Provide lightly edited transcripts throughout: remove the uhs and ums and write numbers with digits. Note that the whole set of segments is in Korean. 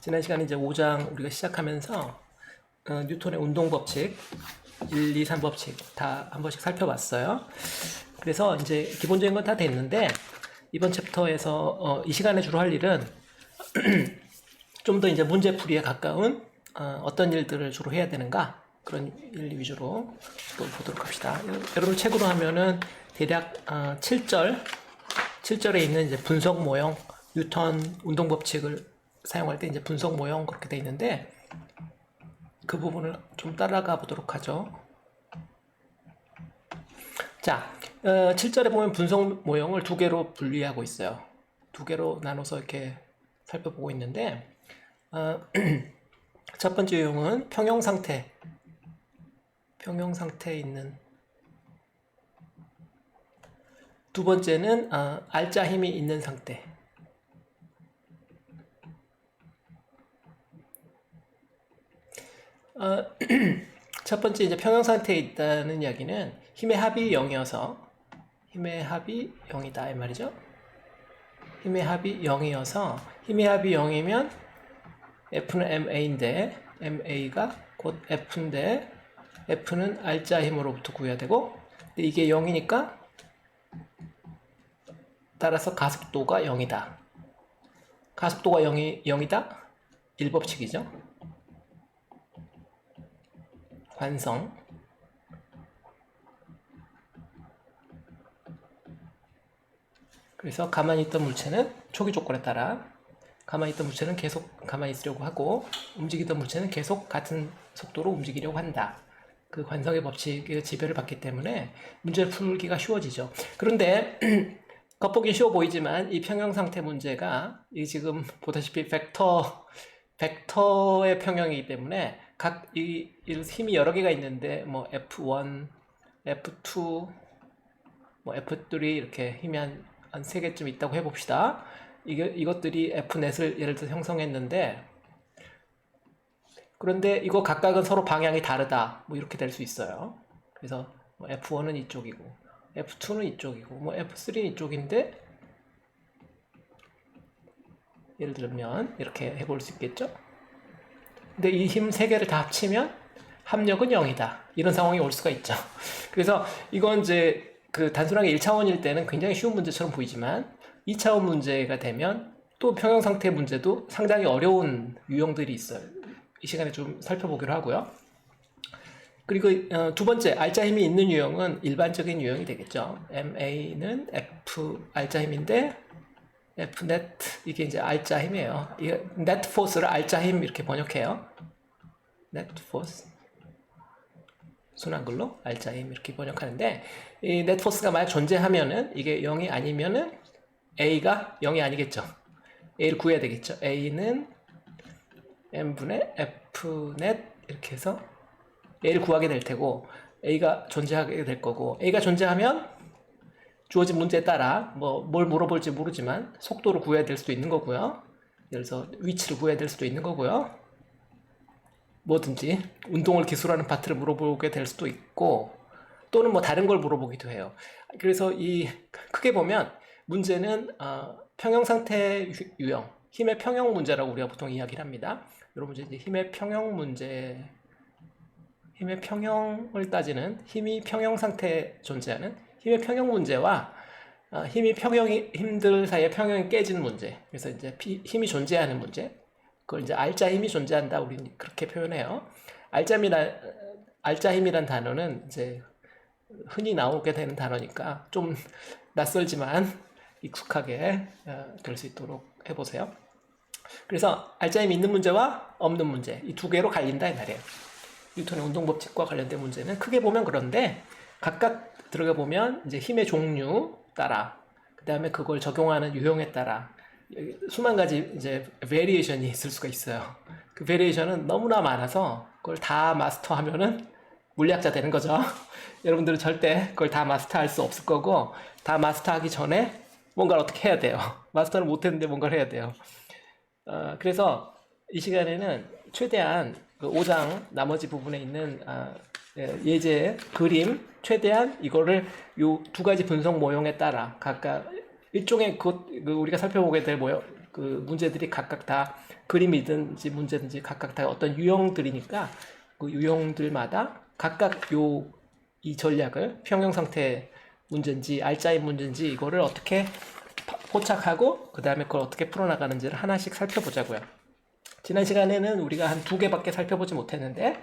지난 시간에 이제 5장 우리가 시작하면서 뉴턴의 운동 법칙 1, 2, 3법칙 다 한 번씩 살펴봤어요. 그래서 이제 기본적인 건 다 됐는데 이번 챕터에서 이 시간에 주로 할 일은 좀 더 이제 문제풀이에 가까운 어떤 일들을 주로 해야 되는가 그런 일 위주로 또 보도록 합시다. 여러분 책으로 하면은 대략 7절에 있는 이제 분석 모형 뉴턴 운동 법칙을 사용할 때 이제 분석 모형 그렇게 돼 있는데 그 부분을 좀 따라가 보도록 하죠. 자, 7절에 보면 분석 모형을 두 개로 분리하고 있어요. 두 개로 나눠서 이렇게 살펴보고 있는데 첫 번째 유형은 평형 상태에 있는, 두 번째는 알자 힘이 있는 상태. 첫 번째 이제 평형 상태에 있다는 이야기는 힘의 합이 0이어서 힘의 합이 0이다 이 말이죠. 힘의 합이 0이어서 힘의 합이 0이면 F는 MA인데 MA가 곧 F인데 F는 알자 힘으로부터 구해야 되고, 근데 이게 0이니까 따라서 가속도가 0이다. 가속도가 0이다? 1법칙이죠. 관성. 그래서 가만히 있던 물체는 초기 조건에 따라 가만히 있던 물체는 계속 가만히 있으려고 하고 움직이던 물체는 계속 같은 속도로 움직이려고 한다. 그 관성의 법칙의 지배를 받기 때문에 문제를 풀기가 쉬워지죠. 그런데 겉보기 쉬워 보이지만 이 평형 상태 문제가 이 지금 보다시피 벡터의 평형이기 때문에 각 힘이 여러 개가 있는데 뭐 F1, F2, 뭐 F3 이렇게 힘이 한 3개쯤 있다고 해봅시다. 이것들이 F넷을 예를 들어 형성했는데, 그런데 이거 각각은 서로 방향이 다르다. 뭐 이렇게 될 수 있어요. 그래서 뭐 F1은 이쪽이고, F2는 이쪽이고, 뭐 F3는 이쪽인데, 예를 들면 이렇게 해볼 수 있겠죠? 근데 이 힘 3개를 다 합치면 합력은 0이다. 이런 상황이 올 수가 있죠. 그래서 이건 이제 그 단순하게 1차원일 때는 굉장히 쉬운 문제처럼 보이지만 2차원 문제가 되면 또 평형 상태 문제도 상당히 어려운 유형들이 있어요. 이 시간에 좀 살펴보기로 하고요. 그리고 두 번째 알자 힘이 있는 유형은 일반적인 유형이 되겠죠. MA는 F 알자 힘인데 Fnet 이게 이제 알자 힘이에요. net force를 알자 힘 이렇게 번역해요. net force 순한글로 알자 힘 이렇게 번역하는데, 이 net force가 만약 존재하면은 이게 0이 아니면은 A가 0이 아니겠죠. A를 구해야 되겠죠. A는 M분의 Fnet 이렇게 해서 A를 구하게 될 테고, A가 존재하게 될 거고, A가 존재하면 주어진 문제에 따라 뭘 물어볼지 모르지만 속도를 구해야 될 수도 있는 거고요. 예를 들어서 위치를 구해야 될 수도 있는 거고요. 뭐든지 운동을 기술하는 파트를 물어보게 될 수도 있고, 또는 뭐 다른 걸 물어보기도 해요. 그래서 크게 보면 문제는 평형 상태 유형, 힘의 평형 문제라고 우리가 보통 이야기를 합니다. 여러분 이제 힘의 평형 문제, 힘의 평형을 따지는 힘이 평형 상태에 존재하는 힘의 평형 문제와 힘들 사이에 평형이 깨진 문제. 그래서 이제 힘이 존재하는 문제. 그걸 이제 알자 힘이 존재한다. 우리는 그렇게 표현해요. 알자 힘이란 단어는 이제 흔히 나오게 되는 단어니까 좀 낯설지만 익숙하게 될 수 있도록 해보세요. 그래서 알자 힘이 있는 문제와 없는 문제, 이 두 개로 갈린다 이 말이에요. 뉴턴의 운동 법칙과 관련된 문제는 크게 보면 그런데 각각 들어가 보면 이제 힘의 종류 따라, 그 다음에 그걸 적용하는 유형에 따라 수만 가지 이제 베리에이션이 있을 수가 있어요. 그 베리에이션은 너무나 많아서 그걸 다 마스터하면은 물리학자 되는 거죠. 여러분들은 절대 그걸 다 마스터할 수 없을 거고, 다 마스터하기 전에 뭔가를 어떻게 해야 돼요. 마스터를 못했는데 뭔가를 해야 돼요. 그래서 이 시간에는 최대한 그 5장 나머지 부분에 있는 예제 그림 최대한 이거를 요 두 가지 분석 모형에 따라 각각 일종의 우리가 살펴보게 될 그 문제들이 각각 다 그림이든지 문제든지 각각 다 어떤 유형들이니까 그 유형들마다 각각 이 전략을 평형 상태 문제인지 알짜인 문제인지 이거를 어떻게 포착하고 그 다음에 그걸 어떻게 풀어나가는지를 하나씩 살펴보자고요. 지난 시간에는 우리가 한 2개밖에 살펴보지 못했는데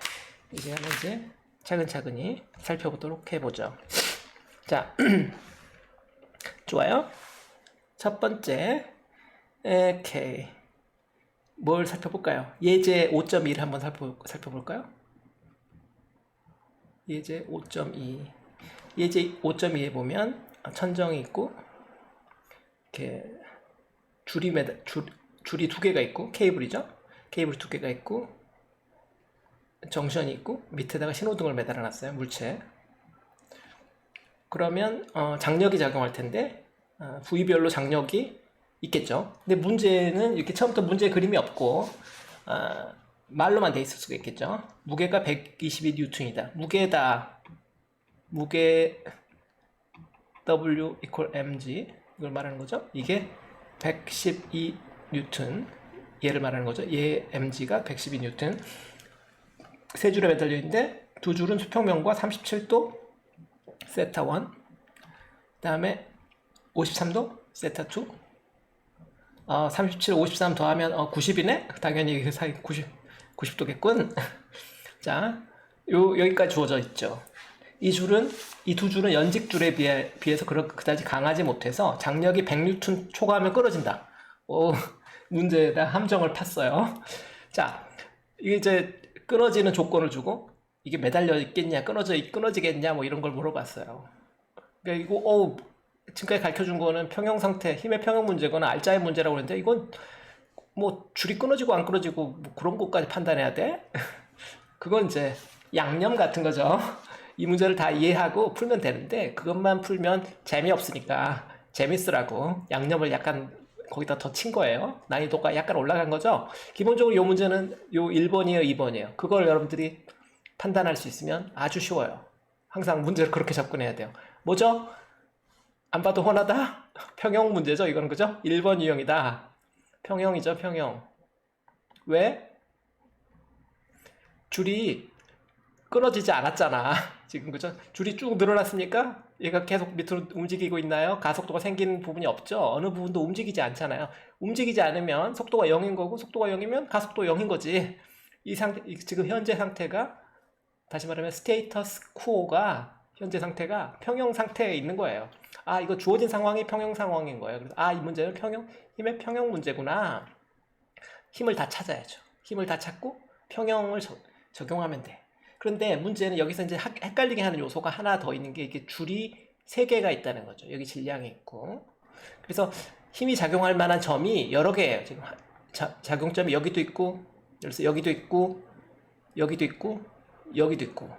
이 시간에 이제 차근차근히 살펴보도록 해보죠. 자, 좋아요. 첫 번째, 오케이. 뭘 살펴볼까요? 예제 5.2를 한번 살펴볼까요? 예제 5.2. 예제 5.2에 보면 천정이 있고 이렇게 줄이 2개가 있고 케이블이죠. 케이블이 2개가 있고 정션이 있고 밑에다가 신호등을 매달아 놨어요. 물체. 그러면 장력이 작용할 텐데 부위별로 장력이 있겠죠. 근데 문제는 이렇게 처음부터 문제 그림이 없고 말로만 돼 있을 수가 있겠죠. 무게가 122N이다. 무게 W equal mg 이걸 말하는 거죠. 이게 112N 얘를 말하는 거죠. 얘 mg가 112N. 세 줄에 매달려 있는데 두 줄은 수평면과 37도 세타 1, 다음에 53도 세타 2. 37, 53 더하면 90이네? 당연히 그 사이 90도겠군. 자, 여기까지 주어져 있죠. 이 두 줄은 연직 줄에 비해서 그다지 강하지 못해서 장력이 100N 초과하면 끊어진다. 문제에다 함정을 팠어요. 자, 이게 이제 끊어지는 조건을 주고 이게 매달려 있겠냐, 끊어지겠냐, 뭐 이런 걸 물어봤어요. 그러니까 이거 지금까지 가르쳐준 거는 평형 상태, 힘의 평형 문제거나 알짜의 문제라고 그랬는데 이건 뭐 줄이 끊어지고 안 끊어지고 뭐 그런 것까지 판단해야 돼? 그건 이제 양념 같은 거죠. 이 문제를 다 이해하고 풀면 되는데 그것만 풀면 재미없으니까 재밌으라고 양념을 약간 거기다 더 친 거예요. 난이도가 약간 올라간 거죠. 기본적으로 이 문제는 요 1번이에요, 2번이에요. 그걸 여러분들이 판단할 수 있으면 아주 쉬워요. 항상 문제를 그렇게 접근해야 돼요. 뭐죠? 안 봐도 훤하다? 평형 문제죠, 이건 그죠? 1번 유형이다. 평형이죠, 평형. 왜? 줄이 끊어지지 않았잖아. 지금 그죠? 줄이 쭉 늘어났으니까 얘가 계속 밑으로 움직이고 있나요? 가속도가 생기는 부분이 없죠. 어느 부분도 움직이지 않잖아요. 움직이지 않으면 속도가 0인 거고 속도가 0이면 가속도 0인 거지. 지금 현재 상태가 다시 말하면 스테이터스 쿠어가 현재 상태가 평형 상태에 있는 거예요. 이거 주어진 상황이 평형 상황인 거예요. 그래서 이 문제는 힘의 평형 문제구나. 힘을 다 찾아야죠. 힘을 다 찾고 평형을 적용하면 돼. 그런데 문제는 여기서 이제 헷갈리게 하는 요소가 하나 더 있는 게 이게 줄이 3개가 있다는 거죠. 여기 질량이 있고. 그래서 힘이 작용할 만한 점이 여러 개예요. 지금 작용점이 여기도 있고, 그래서 여기도 있고, 여기도 있고, 여기도 있고.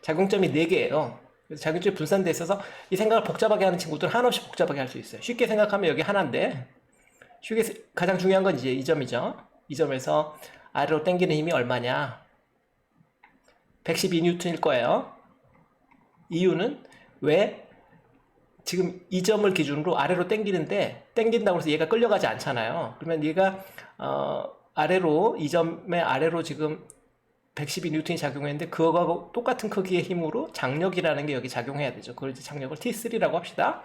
작용점이 4개예요. 그래서 작용점이 분산돼 있어서 이 생각을 복잡하게 하는 친구들은 한없이 복잡하게 할 수 있어요. 쉽게 생각하면 여기 하나인데 가장 중요한 건 이제 이 점이죠. 이 점에서 아래로 당기는 힘이 얼마냐? 112N일 거예요. 이유는 왜 지금 이 점을 기준으로 아래로 당긴다고 해서 얘가 끌려가지 않잖아요. 그러면 얘가 아래로 이 점의 아래로 지금 112N이 작용했는데 그거하고 똑같은 크기의 힘으로 장력이라는 게 여기 작용해야 되죠. 그걸 이제 장력을 T3라고 합시다.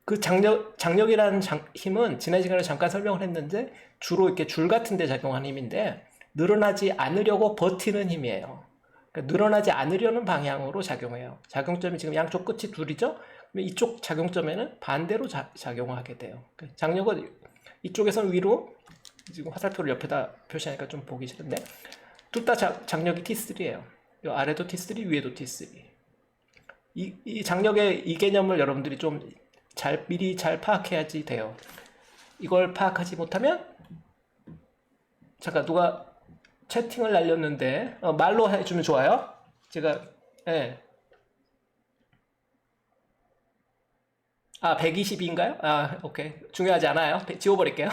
그 장력이라는 힘은 지난 시간에 잠깐 설명을 했는데 주로 이렇게 줄 같은 데 작용하는 힘인데 늘어나지 않으려고 버티는 힘이에요. 그러니까 늘어나지 않으려는 방향으로 작용해요. 작용점이 지금 양쪽 끝이 둘이죠? 그러면 이쪽 작용점에는 반대로 작용하게 돼요. 그러니까 장력은 이쪽에서는 위로, 지금 화살표를 옆에다 표시하니까 좀 보기 싫은데 둘 다 장력이 T3예요. 아래도 T3, 위에도 T3. 이 장력의 이 개념을 여러분들이 좀 미리 잘 파악해야지 돼요. 이걸 파악하지 못하면 잠깐 누가 채팅을 날렸는데 말로 해주면 좋아요. 제가 120인가요? 오케이. 중요하지 않아요. 지워버릴게요.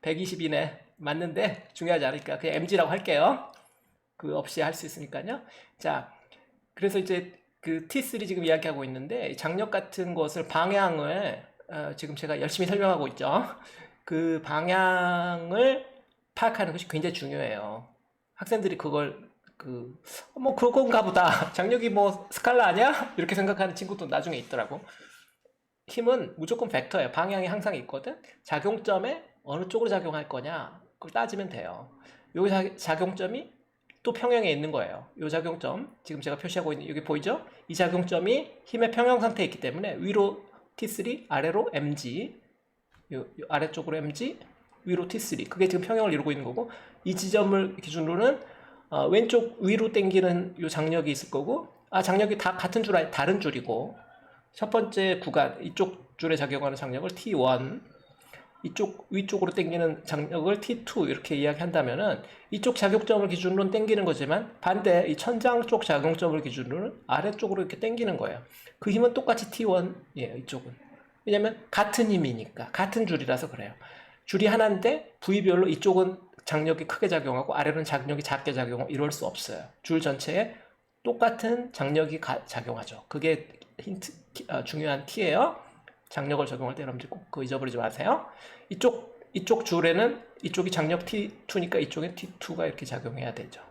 120이네. 맞는데 중요하지 않으니까 그냥 MG라고 할게요. 그 없이 할 수 있으니까요. 자, 그래서 이제 그 T3 지금 이야기하고 있는데 장력 같은 것을 방향을 지금 제가 열심히 설명하고 있죠. 그 방향을 파악하는 것이 굉장히 중요해요. 학생들이 그걸 뭐 그건가 보다. 장력이 뭐 스칼라 아니야? 이렇게 생각하는 친구도 나중에 있더라고. 힘은 무조건 벡터예요. 방향이 항상 있거든. 작용점에 어느 쪽으로 작용할 거냐 그걸 따지면 돼요. 요 작용점이 또 평형에 있는 거예요. 요 작용점 지금 제가 표시하고 있는 여기 보이죠? 이 작용점이 힘의 평형 상태에 있기 때문에 위로 T3 아래로 mg 요 아래쪽으로 mg 위로 T3 그게 지금 평형을 이루고 있는 거고 이 지점을 기준으로는 왼쪽 위로 당기는 요 장력이 있을 거고 장력이 다 같은 줄 다른 줄이고 첫 번째 구간 이쪽 줄에 작용하는 장력을 T1 이쪽 위쪽으로 당기는 장력을 T2 이렇게 이야기한다면은 이쪽 작용점을 기준으로는 당기는 거지만 반대 이 천장 쪽 작용점을 기준으로는 아래쪽으로 이렇게 당기는 거예요. 그 힘은 똑같이 T1이에요. 이쪽은 왜냐면 같은 힘이니까 같은 줄이라서 그래요. 줄이 하나인데 부위별로 이쪽은 장력이 크게 작용하고 아래로는 장력이 작게 작용하고 이럴 수 없어요. 줄 전체에 똑같은 장력이 작용하죠. 그게 중요한 T예요. 장력을 적용할 때 여러분들 꼭 그거 잊어버리지 마세요. 이쪽 줄에는 이쪽이 장력 T2니까 이쪽에 T2가 이렇게 작용해야 되죠.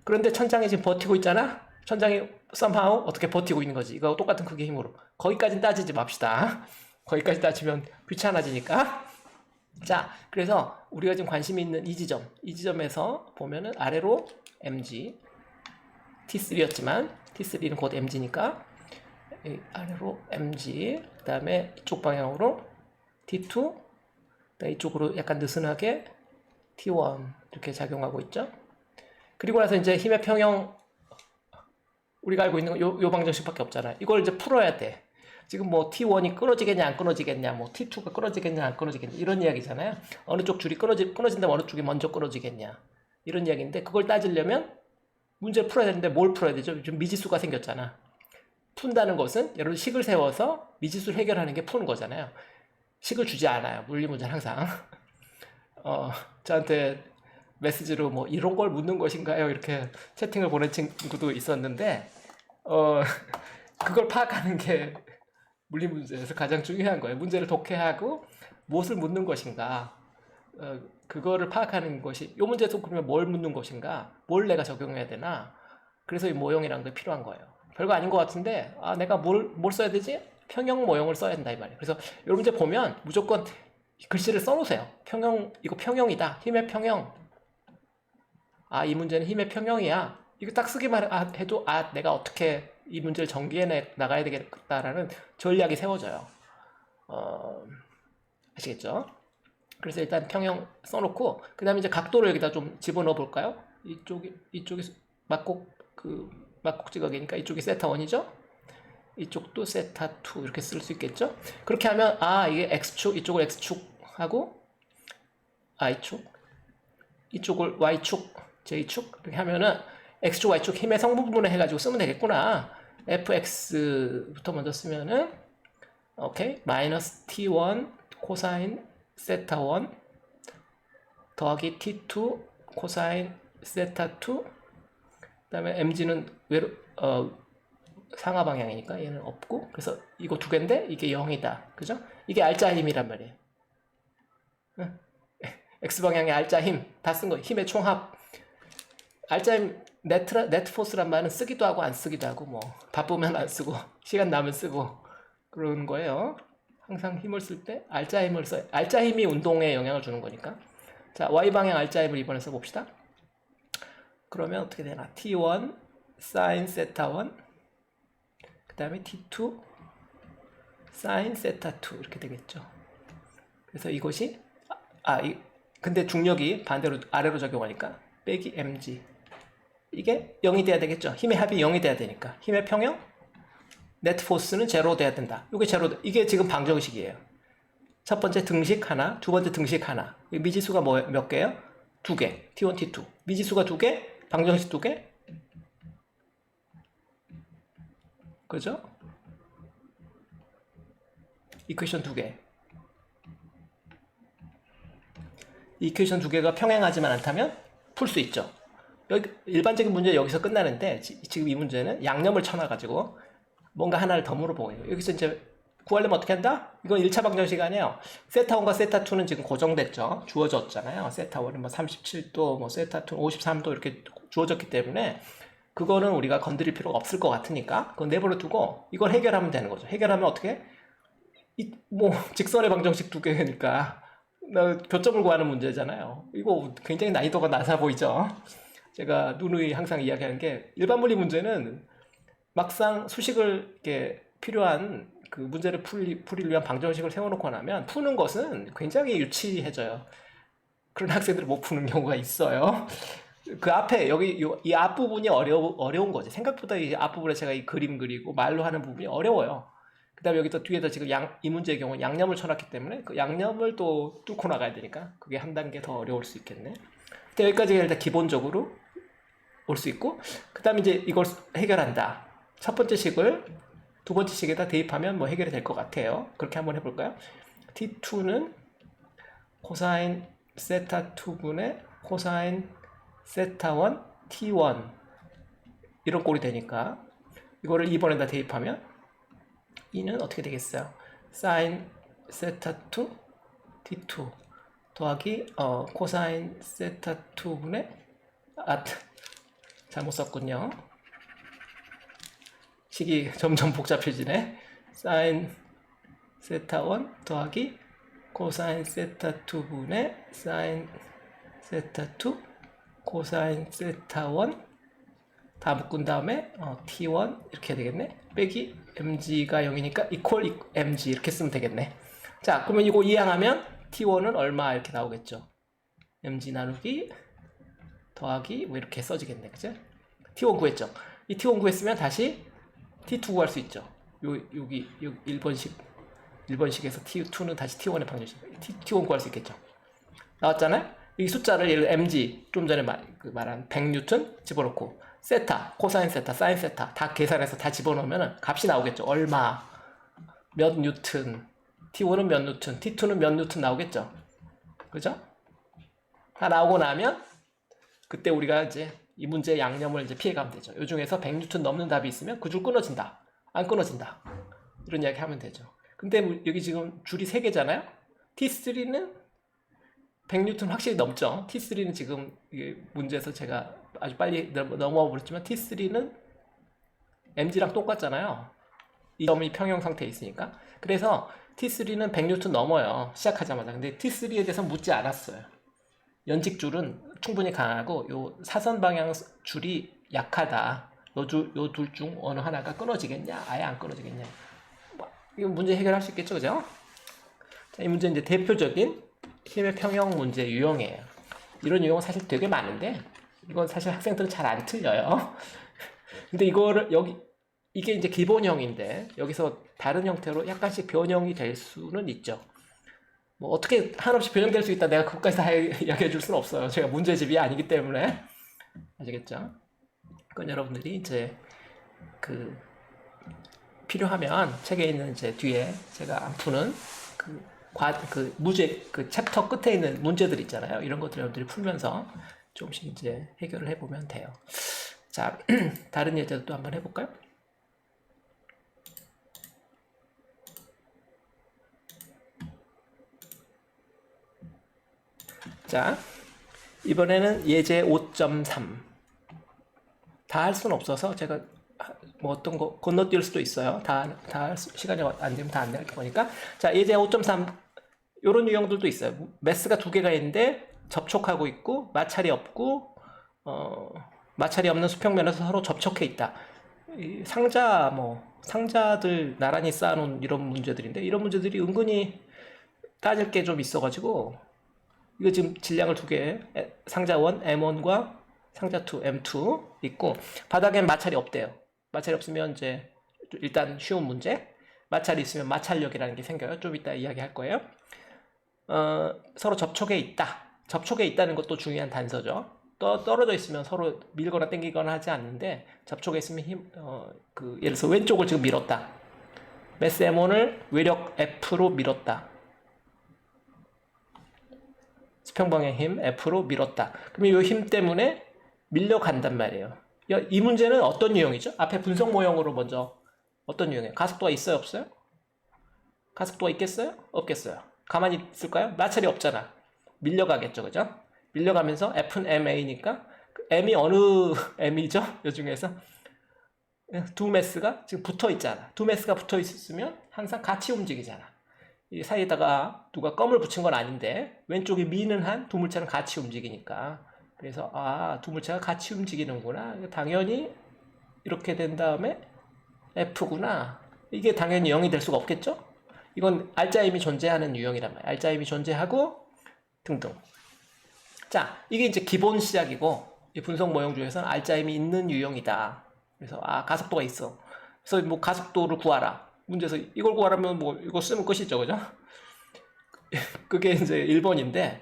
그런데 천장이 지금 버티고 있잖아. 천장이 somehow 어떻게 버티고 있는 거지. 이거 똑같은 크기의 힘으로. 거기까지는 따지지 맙시다. 거기까지 따지면 귀찮아지니까. 자, 그래서 우리가 지금 관심이 있는 이 지점에서 보면은 아래로 mg T3였지만 T3는 곧 mg니까 아래로 mg 그 다음에 이쪽 방향으로 T2 이쪽으로 약간 느슨하게 T1 이렇게 작용하고 있죠. 그리고 나서 이제 힘의 평형 우리가 알고 있는 요 방정식밖에 없잖아요. 이걸 이제 풀어야 돼. 지금 뭐 T1이 끊어지겠냐 안 끊어지겠냐 뭐 T2가 끊어지겠냐 안 끊어지겠냐 이런 이야기잖아요. 어느 쪽 줄이 끊어진다면 어느 쪽이 먼저 끊어지겠냐 이런 이야기인데 그걸 따지려면 문제를 풀어야 되는데 뭘 풀어야 되죠? 좀 미지수가 생겼잖아. 푼다는 것은 여러분 식을 세워서 미지수를 해결하는 게 푸는 거잖아요. 식을 주지 않아요. 물리 문제는 항상. 저한테 메시지로 뭐 이런 걸 묻는 것인가요? 이렇게 채팅을 보낸 친구도 있었는데 그걸 파악하는 게 물리 문제에서 가장 중요한 거예요. 문제를 독해하고 무엇을 묻는 것인가 그거를 파악하는 것이 이 문제에서 그러면 뭘 묻는 것인가 뭘 내가 적용해야 되나 그래서 이 모형이라는 게 필요한 거예요. 별거 아닌 것 같은데 내가 뭘 써야 되지? 평형 모형을 써야 된다 이 말이에요. 그래서 이 문제 보면 무조건 글씨를 써놓으세요. 이거 평형이다. 힘의 평형. 이 문제는 힘의 평형이야. 이거 딱 쓰기만 해도 내가 어떻게 이 문제를 전개해 나가야 되겠다라는 전략이 세워져요. 아시겠죠? 그래서 일단 평형 써놓고 그 다음에 이제 각도를 여기다 좀 집어넣어 볼까요? 이쪽이 막곡 지각이니까 이쪽이 세타 1이죠? 이쪽도 세타 2 이렇게 쓸 수 있겠죠? 그렇게 하면 이게 x축 이쪽을 x축하고 y축 이쪽을 y축 j축 이렇게 하면은 x축 y축 힘의 성분분해 해가지고 쓰면 되겠구나. fx부터 먼저 쓰면은 오케이 마이너스 t1 코사인 세타 1 더하기 t2 코사인 세타 2 그 다음에 mg는 상하 방향이니까 얘는 없고 그래서 이거 두 개인데 이게 0이다. 그죠? 이게 알자 힘이란 말이에요. x방향의 알자 힘 다 쓴 거예요. 힘의 총합. 알자 힘 네트 포스란 말은 쓰기도 하고 안 쓰기도 하고 뭐 바쁘면 안 쓰고 시간 나면 쓰고 그런 거예요. 항상 힘을 쓸 때 알자 힘을 써요. 알자 힘이 운동에 영향을 주는 거니까. 자, y방향 알자 힘을 이번에 써봅시다. 그러면 어떻게 되나? t1 sin 세타 1 그 다음에 t2 sin 세타 2 이렇게 되겠죠. 그래서 이것이 근데 중력이 반대로 아래로 적용하니까 빼기 mg 이게 0이 돼야 되겠죠. 힘의 합이 0이 돼야 되니까 힘의 평형 네트 포스는 제로 돼야 된다. 이게 제로 이게 지금 방정식이에요. 첫 번째 등식 하나, 두 번째 등식 하나. 미지수가 몇 개예요? 두 개. t1, t2. 미지수가 두 개, 방정식 두 개. 그죠? 이퀘이션 두 개. 이퀘이션 두 개가 평행하지만 않다면 풀 수 있죠. 여기 일반적인 문제 여기서 끝나는데 지금 이 문제는 양념을 쳐놔가지고 뭔가 하나를 더 물어보고 있어요. 여기서 이제 구하려면 어떻게 한다? 이건 1차 방정식 아니에요. 세타1과 세타2는 지금 고정됐죠. 주어졌잖아요. 세타1은 뭐 37도, 뭐 세타2는 53도 이렇게 주어졌기 때문에 그거는 우리가 건드릴 필요가 없을 것 같으니까 그건 내버려 두고 이걸 해결하면 되는 거죠. 해결하면 어떻게? 뭐 직선의 방정식 두 개니까 교점을 구하는 문제잖아요. 이거 굉장히 난이도가 낮아 보이죠. 제가 누누이 항상 이야기하는 게 일반 물리 문제는 막상 수식을 이렇게 필요한 그 문제를 풀이를 위한 방정식을 세워놓고 나면 푸는 것은 굉장히 유치해져요. 그런 학생들을 못 푸는 경우가 있어요. 그 앞에 여기 이 앞부분이 어려운 거지. 생각보다 이 앞부분에 제가 이 그림 그리고 말로 하는 부분이 어려워요. 그 다음에 여기 또 뒤에다 지금 이 문제의 경우는 양념을 쳐놨기 때문에 그 양념을 또 뚫고 나가야 되니까 그게 한 단계 더 어려울 수 있겠네. 근데 여기까지가 일단 기본적으로 올 수 있고, 그 다음에 이제 이걸 해결한다. 첫 번째 식을 두 번째 식에다 대입하면 뭐 해결이 될 것 같아요. 그렇게 한번 해볼까요? T2는 코사인 세타 2분의 코사인 세타 1 T1 이런 꼴이 되니까 이거를 2번에다 대입하면 2는 어떻게 되겠어요? 사인 세타 2 T2 더하기 코사인 세타 2분의 잘못 썼군요. 식이 점점 복잡해지네. 사인 세타 1 더하기 코사인 세타 2분의 사인 세타 2 코사인 세타 1 다 묶은 다음에 T1 이렇게 되겠네. 빼기 mg가 0이니까 equal mg 이렇게 쓰면 되겠네. 자, 그러면 이거 이항하면 T1은 얼마 이렇게 나오겠죠. mg 나누기 더하기 뭐 이렇게 써지겠네. 그죠? T1 구했죠. 이 T1 구했으면 다시 T2 구할 수 있죠. 여기 1번식에서 T2는 다시 T1의 방정식. T1 구할 수 있겠죠. 나왔잖아요? 이 숫자를 예를 들어 mg 좀 전에 말한 100뉴턴 집어넣고 세타, 코사인 세타, 사인 세타 다 계산해서 다 집어넣으면 값이 나오겠죠. 얼마, 몇 뉴턴, T1은 몇 뉴턴, T2는 몇 뉴턴 나오겠죠. 그죠? 다 나오고 나면 그때 우리가 이제 이 문제의 양념을 이제 피해가면 되죠. 이 중에서 100뉴턴 넘는 답이 있으면 그 줄 끊어진다. 안 끊어진다. 이런 이야기 하면 되죠. 근데 여기 지금 줄이 3개잖아요. T3는 100뉴턴 확실히 넘죠. T3는 지금 문제에서 제가 아주 빨리 넘어와 버렸지만 T3는 mg랑 똑같잖아요. 이 점이 평형 상태에 있으니까. 그래서 T3는 100뉴턴 넘어요. 시작하자마자. 근데 T3에 대해서 묻지 않았어요. 연직줄은 충분히 강하고 요 사선 방향 줄이 약하다. 요 둘 중 어느 하나가 끊어지겠냐? 아예 안 끊어지겠냐? 이 문제 해결할 수 있겠죠, 그죠? 자, 이 문제 이제 대표적인 힘의 평형 문제 유형이에요. 이런 유형은 사실 되게 많은데 이건 사실 학생들은 잘 안 틀려요. 근데 이거를 이게 이제 기본형인데 여기서 다른 형태로 약간씩 변형이 될 수는 있죠. 뭐 어떻게 한없이 변형될 수 있다 내가 그것까지 다 이야기해 줄 수는 없어요. 제가 문제집이 아니기 때문에. 아시겠죠? 그건 여러분들이 이제 필요하면 책에 있는 이제 뒤에 제가 안 푸는 챕터 끝에 있는 문제들 있잖아요. 이런 것들 여러분들이 풀면서 조금씩 이제 해결을 해보면 돼요. 자, 다른 예제도 또 한번 해볼까요? 자, 이번에는 예제 5.3. 다 할 수는 없어서 제가 뭐 어떤 거 건너뛸 수도 있어요. 다 할 시간이 안 되면 다 안 될 거니까. 자, 예제 5.3. 요런 유형들도 있어요. 매스가 2개가 있는데 접촉하고 있고 마찰이 없고 마찰이 없는 수평면에서 서로 접촉해 있다. 상자들 나란히 쌓아놓은 이런 문제들인데 이런 문제들이 은근히 따질 게 좀 있어가지고 이거 지금 질량을 2개 상자 1 M1과 상자 2 M2 있고 바닥엔 마찰이 없대요. 마찰이 없으면 이제 일단 쉬운 문제. 마찰이 있으면 마찰력이라는 게 생겨요. 좀 이따 이야기할 거예요. 서로 접촉해 있다. 접촉해 있다는 것도 중요한 단서죠. 떨어져 있으면 서로 밀거나 당기거나 하지 않는데 접촉해 있으면 예를 들어서 왼쪽을 지금 밀었다. 매스 M1을 외력 F로 밀었다. 수평방향 힘 F로 밀었다. 그러면 이 힘 때문에 밀려간단 말이에요. 이 문제는 어떤 유형이죠? 앞에 분석 모형으로 먼저 어떤 유형이에요? 가속도가 있어요, 없어요? 가속도가 있겠어요? 없겠어요? 가만히 있을까요? 나찰이 없잖아. 밀려가겠죠, 그죠? 밀려가면서 F는 MA니까 M이 어느 M이죠? 이 중에서 두 매스가 지금 붙어 있잖아. 두 매스가 붙어 있으면 항상 같이 움직이잖아. 이 사이에다가 누가 껌을 붙인 건 아닌데 왼쪽에 미는 한 두 물체는 같이 움직이니까 그래서 두 물체가 같이 움직이는구나. 당연히 이렇게 된 다음에 F구나. 이게 당연히 0이 될 수가 없겠죠? 이건 알짜임이 존재하는 유형이란 말이야. 알짜임이 존재하고 등등. 자, 이게 이제 기본 시작이고 이 분석 모형 중에서는 알짜임이 있는 유형이다. 그래서 가속도가 있어. 그래서 뭐 가속도를 구하라. 문제에서 이걸 구하라면 뭐 이거 쓰면 끝이죠, 그죠? 그게 이제 1번인데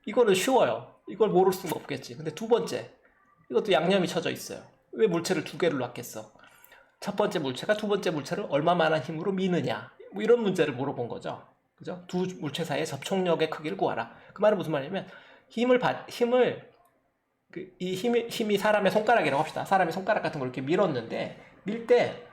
이거는 쉬워요. 이걸 모를 수가 없겠지. 근데 두 번째, 이것도 양념이 쳐져 있어요. 왜 물체를 두 개를 놨겠어? 첫 번째 물체가 두 번째 물체를 얼마만한 힘으로 미느냐, 뭐 이런 문제를 물어본 거죠. 그죠? 두 물체 사이의 접촉력의 크기를 구하라. 그 말은 무슨 말이냐면 힘이 사람의 손가락이라고 합시다. 사람의 손가락 같은 걸 이렇게 밀었는데 밀 때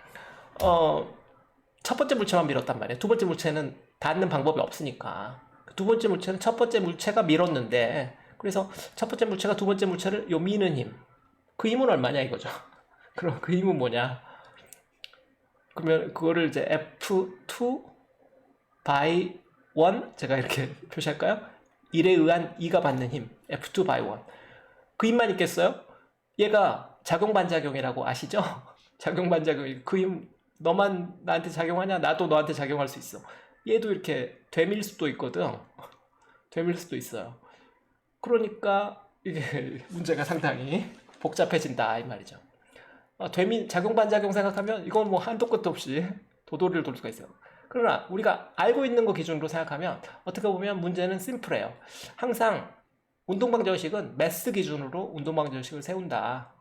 첫 번째 물체만 밀었단 말이에요. 두 번째 물체는 닿는 방법이 없으니까. 두 번째 물체는 첫 번째 물체가 밀었는데 그래서 첫 번째 물체가 두 번째 물체를 요 미는 힘. 그 힘은 얼마냐 이거죠. 그럼 그 힘은 뭐냐? 그러면 그거를 이제 F2 by 1 제가 이렇게 표시할까요? 1에 의한 2가 받는 힘 F2 by 1. 그 힘만 있겠어요? 얘가 작용반작용이라고 아시죠? 작용반작용. 그 힘 너만 나한테 작용하냐? 나도 너한테 작용할 수 있어. 얘도 이렇게 되밀 수도 있거든. 되밀 수도 있어요. 그러니까 이게 문제가 상당히 복잡해진다 이 말이죠. 작용반작용 생각하면 이건 뭐 한도 끝도 없이 도돌이를 돌 수가 있어요. 그러나 우리가 알고 있는 거 기준으로 생각하면 어떻게 보면 문제는 심플해요. 항상 운동방정식은 매스 기준으로 운동방정식을 세운다.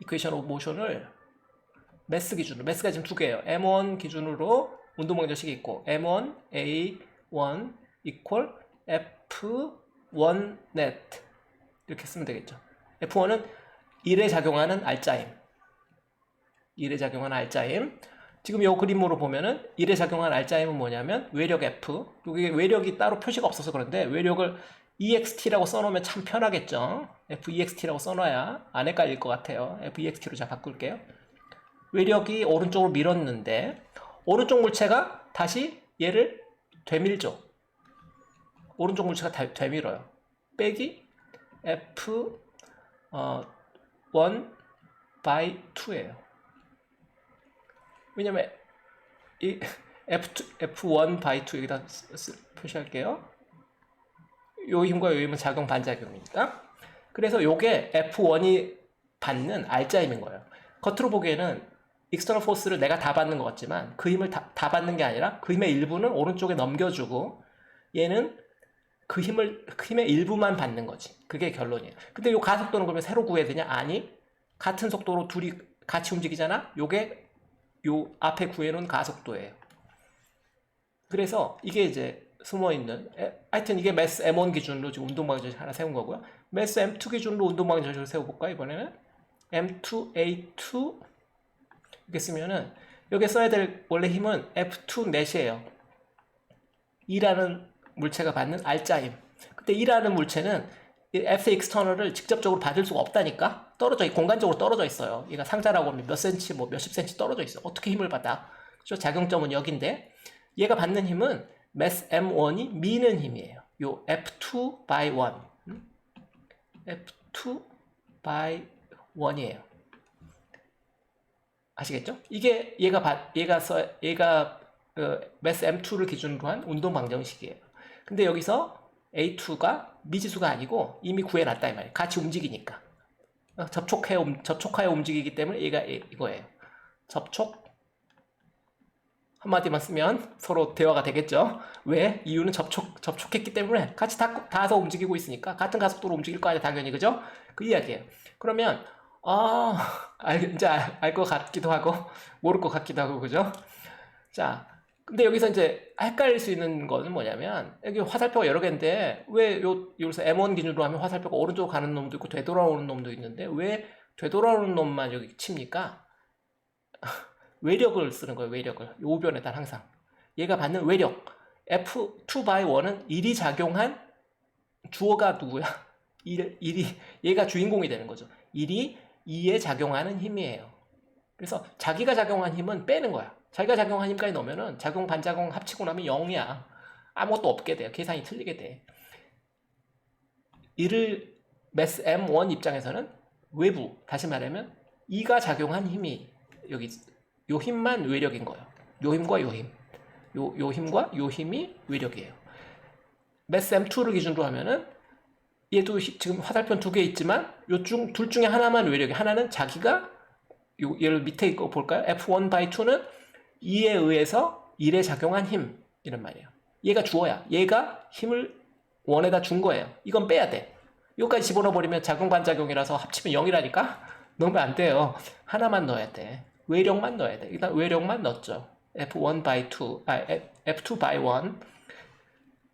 이퀘이션 오브 모션을 매스 기준으로, 매스가 지금 두 개예요. M1 기준으로 운동방정식이 있고 M1 A1 equal F1 net 이렇게 쓰면 되겠죠. F1은 1에 작용하는 알짜임. 1에 작용하는 알짜임. 지금 이 그림으로 보면은 1에 작용하는 알짜임은 뭐냐면 외력 F. 여기 외력이 따로 표시가 없어서 그런데 외력을 EXT라고 써놓으면 참 편하겠죠. FEXT라고 써놔야 안 헷갈릴 것 같아요. FEXT로 제가 바꿀게요. 외력이 오른쪽으로 밀었는데 오른쪽 물체가 다시 얘를 되밀죠. 오른쪽 물체가 되밀어요. 빼기 F1 by 2예요. 왜냐면 이 F1 by 2 여기다 표시할게요. 요 힘과 요 힘은 작용 반작용이니까. 그래서 요게 F1이 받는 알짜임인 거예요. 겉으로 보기에는 익스터널 포스를 내가 다 받는 것 같지만 그 힘을 다 받는 게 아니라 그 힘의 일부는 오른쪽에 넘겨주고 얘는 그 힘의 일부만 받는 거지. 그게 결론이에요. 근데 요 가속도는 그러면 새로 구해야 되냐? 아니. 같은 속도로 둘이 같이 움직이잖아? 요게 요 앞에 구해놓은 가속도예요. 그래서 이게 이제 숨어있는, 하여튼 이게 매스 M1 기준으로 지금 운동방정식 하나 세운 거고요. 매스 M2 기준으로 운동방정식을 세워볼까, 이번에는? M2A2 이렇게 쓰면은 여기 써야 될 원래 힘은 F2 넷이에요. 2라는 물체가 받는 알짜임. 근데 2라는 물체는 F external을 직접적으로 받을 수가 없다니까? 공간적으로 떨어져 있어요. 얘가 상자라고 하면 몇 센치, 뭐 몇십 센치 떨어져 있어. 어떻게 힘을 받아? 그렇죠? 작용점은 여긴데, 얘가 받는 힘은 mass M1이 미는 힘이에요. 요 F2 by 1. F2 by 1이에요. 아시겠죠? 이게 얘가 mass M2를 기준으로 한 운동 방정식이에요. 근데 여기서 A2가 미지수가 아니고 이미 구해놨다 이 말이에요. 같이 움직이니까. 접촉하여 움직이기 때문에 얘가 이거예요. 접촉. 한마디만 쓰면 서로 대화가 되겠죠. 왜? 이유는 접촉했기 때문에 같이 닿아서 움직이고 있으니까 같은 가속도로 움직일 거 아니야 당연히. 그죠? 그 이야기예요. 그러면 이제 알 것 같기도 하고 모를 것 같기도 하고. 그죠? 자, 근데 여기서 이제 헷갈릴 수 있는 거는 뭐냐면 여기 화살표가 여러 개인데 왜 여기서 M1 기준으로 하면 화살표가 오른쪽으로 가는 놈도 있고 되돌아오는 놈도 있는데 왜 되돌아오는 놈만 여기 칩니까? 외력을 쓰는 거예요. 외력을. 요 우변에다 항상. 얘가 받는 외력. F2 by 1은 일이 작용한 주어가 누구야? 일이 얘가 주인공이 되는 거죠. 일이 2에 작용하는 힘이에요. 그래서 자기가 작용한 힘은 빼는 거야. 자기가 작용한 힘까지 넣으면은 작용 반작용 합치고 나면 0이야. 아무것도 없게 돼요. 계산이 틀리게 돼. 이를 매스 M1 입장에서는 외부, 다시 말하면 2가 작용한 힘이 여기 요 힘만 외력인 거예요. 요 힘과 요 힘. 요 힘과 요 힘이 외력이에요. 매스 M2를 기준으로 하면은 얘도 지금 화살표 2개 있지만 둘 중에 하나만 외력이, 하나는 자기가 얘를 밑에 있고 볼까요? F1 by 2는 2에 의해서 1에 작용한 힘 이런 말이에요. 얘가 주어야. 얘가 힘을 1에다 준 거예요. 이건 빼야 돼. 이거까지 집어넣어 버리면 작용 반작용이라서 합치면 0이라니까 넣으면 안 돼요. 하나만 넣어야 돼. 외력만 넣어야 돼. 일단 외력만 넣었죠. F1 by 2, F2 by 1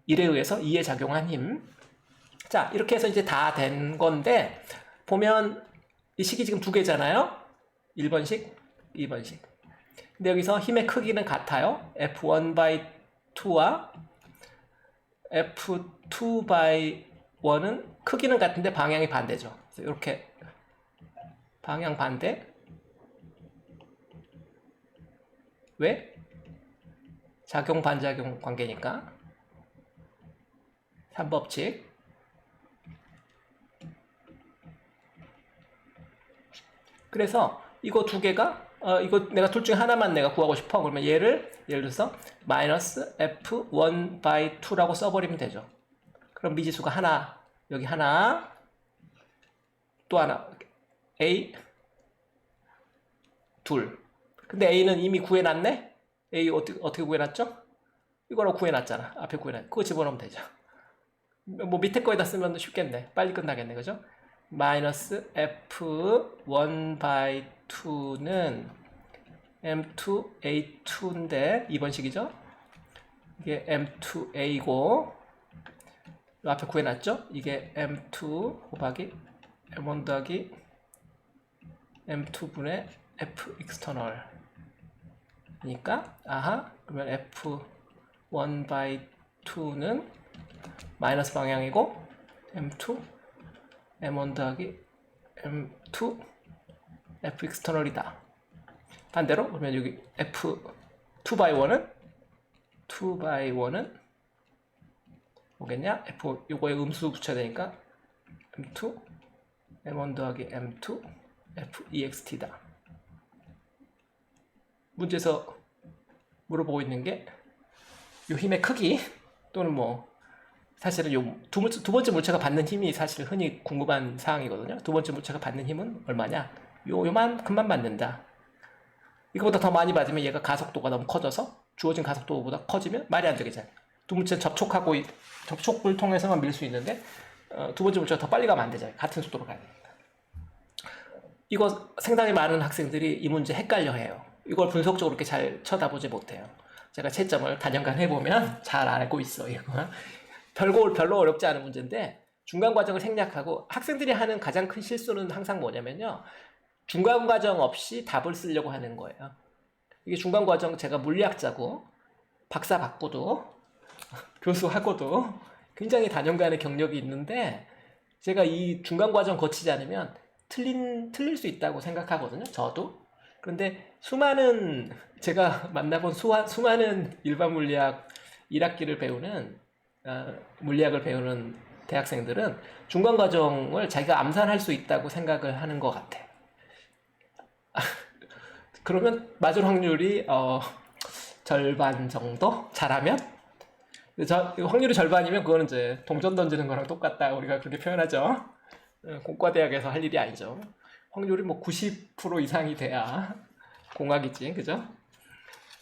1에 의해서 2에 작용한 힘. 자, 이렇게 해서 이제 다 된 건데 보면 이 식이 지금 두 개잖아요. 1번식, 2번식. 근데 여기서 힘의 크기는 같아요. F1 by 2와 F2 by 1은 크기는 같은데 방향이 반대죠. 그래서 이렇게 방향 반대. 왜? 작용 반작용 관계니까. 3법칙. 그래서 이거 두 개가 이거 내가 둘 중에 하나만 내가 구하고 싶어. 그러면 얘를 예를 들어서 마이너스 F1 by 2라고 써버리면 되죠. 그럼 미지수가 하나, 여기 하나, 또 하나, A 둘. 근데 A는 이미 구해놨네? A 어떻게 구해놨죠? 이거로 구해놨잖아. 앞에 구해놨. 그거 집어넣으면 되죠. 뭐 밑에 거에다 쓰면 쉽겠네. 빨리 끝나겠네. 그죠? 마이너스 F1 by 2는 M2A2인데 2번식이죠? 이게 M2A고 앞에 구해놨죠? 이게 M2 곱하기 M1 더하기 M2분의 F external 그러니까 아하 그러면 F1 by 2는 마이너스 방향이고 M2 M1 더하기 M2 F external이다. 반대로 그러면 여기 F2 by 1은 2 by 1은 뭐겠냐? F 요거에 음수 붙여야 되니까 M2 M1 더하기 M2 F EXT다. 문제에서 물어보고 있는 게 요 힘의 크기 또는 뭐 사실은 요 두 번째 물체가 받는 힘이 사실 흔히 궁금한 사항이거든요. 두 번째 물체가 받는 힘은 얼마냐? 요만큼만 받는다. 이거보다 더 많이 받으면 얘가 가속도가 너무 커져서 주어진 가속도보다 커지면 말이 안 되겠잖아요. 두 물체 접촉을 통해서만 밀 수 있는데 두 번째 물체가 더 빨리 가면 안 되잖아요. 같은 속도로 가야 됩니다. 이거 상당히 많은 학생들이 이 문제 헷갈려 해요. 이걸 분석적으로 이렇게 잘 쳐다보지 못해요. 제가 채점을 단연간 해보면 잘 알고 있어요. 이거. 별로 어렵지 않은 문제인데 중간 과정을 생략하고 학생들이 하는 가장 큰 실수는 항상 뭐냐면요. 중간 과정 없이 답을 쓰려고 하는 거예요. 이게 중간 과정 제가 물리학자고 박사 받고도 교수하고도 굉장히 단연간의 경력이 있는데 제가 이 중간 과정 거치지 않으면 틀릴 수 있다고 생각하거든요. 저도. 그런데 제가 만나본 수많은 일반 물리학 1학기를 배우는 물리학을 배우는 대학생들은 중간 과정을 자기가 암산할 수 있다고 생각을 하는 것 같아. 그러면 맞을 확률이 절반 정도 잘하면 확률이 절반이면 그거는 이제 동전 던지는 거랑 똑같다 우리가 그렇게 표현하죠. 공과대학에서 할 일이 아니죠. 확률이 뭐 90% 이상이 돼야 공학이지, 그죠?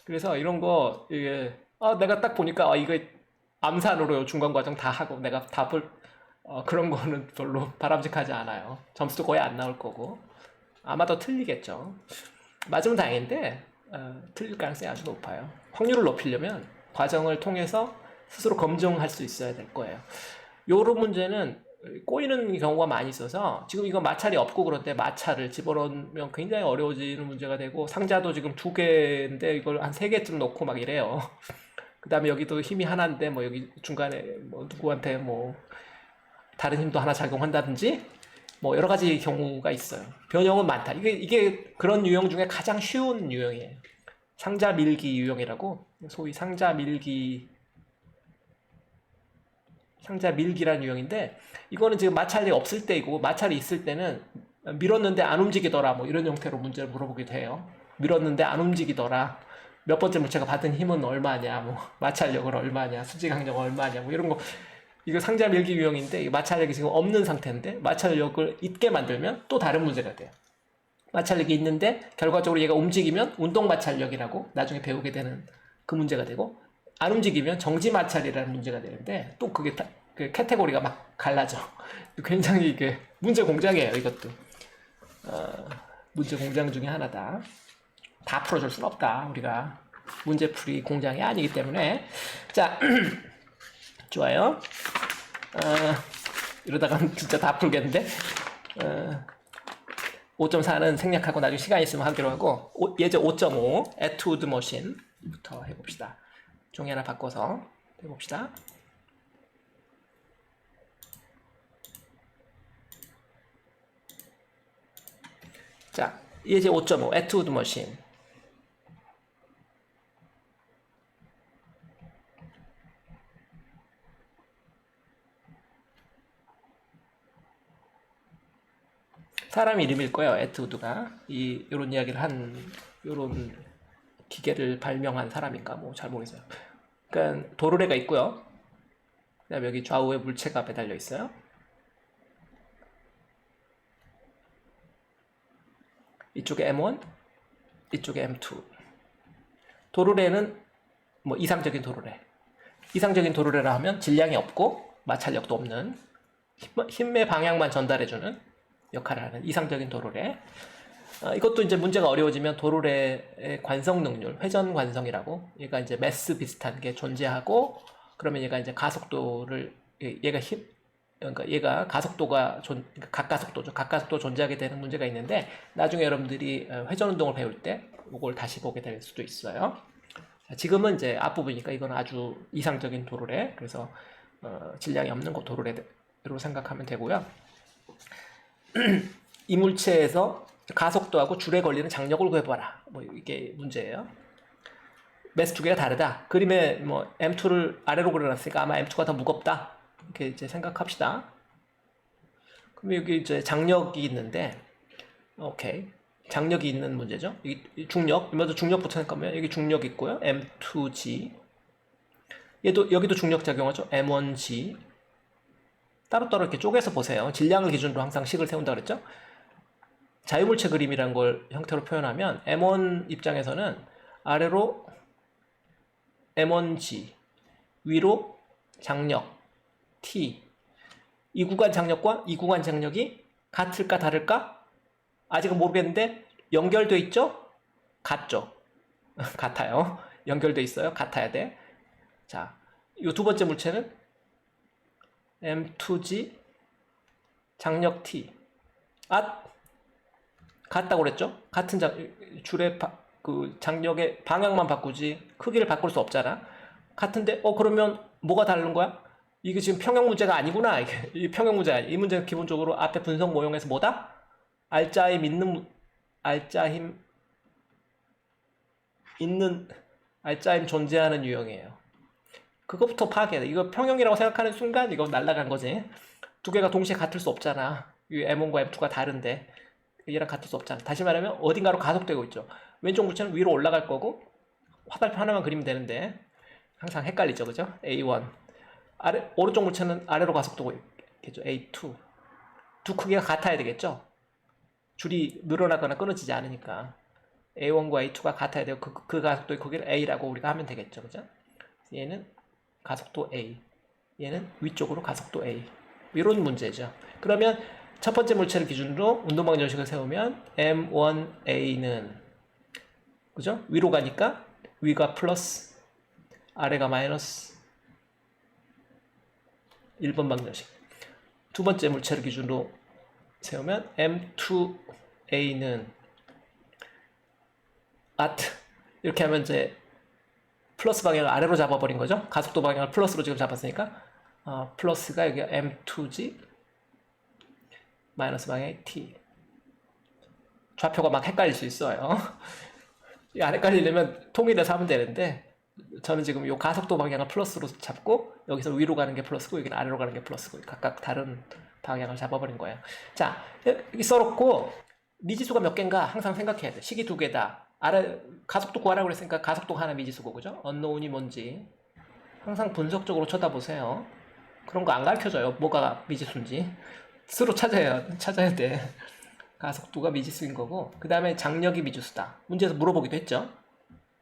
그래서 이런 거 이게 내가 딱 보니까 이거 암산으로 중간 과정 다 하고 내가 답을 그런 거는 별로 바람직하지 않아요. 점수도 거의 안 나올 거고 아마 더 틀리겠죠. 맞으면 다행인데 틀릴 가능성이 아주 높아요. 확률을 높이려면 과정을 통해서 스스로 검증할 수 있어야 될 거예요. 요런 문제는 꼬이는 경우가 많이 있어서 지금 이거 마찰이 없고 그런데 마찰을 집어넣으면 굉장히 어려워지는 문제가 되고 상자도 지금 2개인데 이걸 한 3개쯤 놓고 막 이래요. 그 다음에 여기도 힘이 하나인데 뭐 여기 중간에 뭐 누구한테 뭐 다른 힘도 하나 작용한다든지 뭐 여러 가지 경우가 있어요. 변형은 많다. 이게 그런 유형 중에 가장 쉬운 유형이에요. 상자 밀기 유형이라고 소위 상자 밀기라는 유형인데 이거는 지금 마찰이 없을 때이고 마찰이 있을 때는 밀었는데 안 움직이더라 뭐 이런 형태로 문제를 물어보기도 해요. 밀었는데 안 움직이더라. 몇 번째 물체가 받은 힘은 얼마냐, 뭐 마찰력은 얼마냐, 수직항력 얼마냐, 뭐 이런 거. 이거 상자 밀기 유형인데 마찰력이 지금 없는 상태인데 마찰력을 있게 만들면 또 다른 문제가 돼요. 마찰력이 있는데 결과적으로 얘가 움직이면 운동 마찰력이라고 나중에 배우게 되는 그 문제가 되고 안 움직이면 정지 마찰이라는 문제가 되는데 또 그게 그 카테고리가 막 갈라져. 굉장히 이게 문제 공장이에요. 이것도 문제 공장 중에 하나다. 다 풀어줄 수는 없다. 우리가 문제풀이 공장이 아니기 때문에. 자, 좋아요. 이러다가 진짜 다 풀겠는데. 5.4는 생략하고 나중에 시간 있으면 하기로 하고 예제 5.5 에투드 머신부터 해봅시다. 종이 하나 바꿔서 해봅시다. 자, 예제 5.5 에투드 머신. 사람 이름일 거예요. 에투드가 이런 이야기를 한 이런 기계를 발명한 사람인가 뭐 잘 모르겠어요. 그러니까 도르래가 있고요. 그다음에 여기 좌우에 물체가 매달려 있어요. 이쪽에 M1, 이쪽에 M2. 도르래는 뭐 이상적인 도르래. 이상적인 도르래라 하면 질량이 없고 마찰력도 없는 힘의 방향만 전달해주는 역할을 하는 이상적인 도르래. 이것도 이제 문제가 어려워지면 도르래의 관성 능률, 회전 관성이라고 얘가 이제 매스 비슷한 게 존재하고 그러면 얘가 이제 가속도를 그러니까 얘가 가속도가 각가속도죠. 각가속도 존재하게 되는 문제가 있는데 나중에 여러분들이 회전 운동을 배울 때 이걸 다시 보게 될 수도 있어요. 지금은 이제 앞부분이니까 이건 아주 이상적인 도르래. 그래서 질량이 없는 거 도르래로 생각하면 되고요. 이 물체에서 가속도하고 줄에 걸리는 장력을 구해봐라. 뭐 이게 문제예요. 매스 두 개가 다르다. 그림에 뭐 M2를 아래로 그려놨으니까 아마 M2가 더 무겁다. 이렇게 이제 생각합시다. 그럼 여기 이제 장력이 있는데, 오케이. 장력이 있는 문제죠. 이 중력, 이마도 중력부터 생각하면 여기 중력 있고요. M2G. 얘도 여기도 중력 작용하죠. M1G. 따로따로 이렇게 쪼개서 보세요. 질량을 기준으로 항상 식을 세운다 그랬죠? 자유물체 그림이라는 걸 형태로 표현하면 M1 입장에서는 아래로 M1G, 위로 장력 T. 이 구간 장력과 이 구간 장력이 같을까 다를까? 아직은 모르겠는데 연결돼 있죠? 같죠? 같아요. 연결돼 있어요. 같아야 돼. 자, 이 두 번째 물체는 M2G 장력 T. 같다고 그랬죠? 같은 줄의 그 장력의 방향만 바꾸지 크기를 바꿀 수 없잖아. 같은데 그러면 뭐가 다른 거야? 이게 지금 평형 문제가 아니구나. 이 평형 문제가 아니. 이 문제는 기본적으로 앞에 분석 모형에서 뭐다? 알짜힘 존재하는 유형이에요. 그것부터 파악해야 돼. 이거 평형이라고 생각하는 순간 이거 날아간 거지. 두 개가 동시에 같을 수 없잖아. 이 M1과 M2가 다른데 얘랑 같을 수 없잖아. 다시 말하면 어딘가로 가속되고 있죠. 왼쪽 물체는 위로 올라갈 거고 화살표 하나만 그리면 되는데 항상 헷갈리죠, 그죠? A1 오른쪽 물체는 아래로 가속되고 있겠죠. A2 두 크기가 같아야 되겠죠. 줄이 늘어나거나 끊어지지 않으니까 A1과 A2가 같아야 되고 그 가속도의 크기를 A라고 우리가 하면 되겠죠, 그죠? 얘는 가속도 A, 얘는 위쪽으로 가속도 A. 이런 문제죠. 그러면 첫 번째 물체를 기준으로 운동방정식을 세우면 M1A는 그죠? 위로 가니까 위가 플러스 아래가 마이너스 1번 방정식. 두 번째 물체를 기준으로 세우면 M2A는 at 이렇게 하면 이제 플러스 방향을 아래로 잡아버린 거죠. 가속도 방향을 플러스로 지금 잡았으니까 플러스가 여기 M2G 마이너스 방향이 T. 좌표가 막 헷갈릴 수 있어요. 안 헷갈리려면 통일해서 하면 되는데 저는 지금 이 가속도 방향을 플러스로 잡고 여기서 위로 가는 게 플러스고 여기는 아래로 가는 게 플러스고 각각 다른 방향을 잡아버린 거예요. 자, 여기 써놓고 미지수가 몇 개인가 항상 생각해야 돼. 식이 두 개다. 아래 가속도 구하라고 그랬으니까 가속도가 하나 미지수고, 그죠? 언노운이 뭔지 항상 분석적으로 쳐다보세요. 그런 거 안 가르쳐줘요. 뭐가 미지수인지 스스로 찾아야 돼. 가속도가 미지수인 거고, 그 다음에 장력이 미지수다. 문제에서 물어보기도 했죠.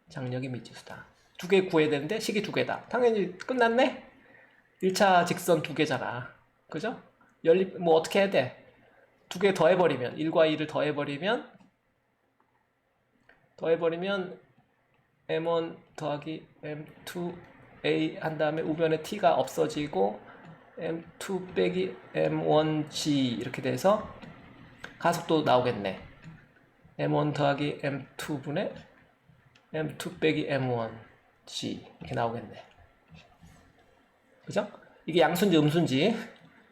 장력이 미지수다. 두 개 구해야 되는데 식이 두 개다. 당연히 끝났네. 1차 직선 두 개잖아. 그죠? 뭐 어떻게 해야 돼? 두 개 더해버리면 1과 2를 더해버리면 M1 더하기 M2A 한 다음에 우변에 T가 없어지고 M2 빼기 M1G 이렇게 돼서 가속도 나오겠네. M1 더하기 M2분의 M2 빼기 M1G 이렇게 나오겠네. 그죠? 이게 양수인지 음수인지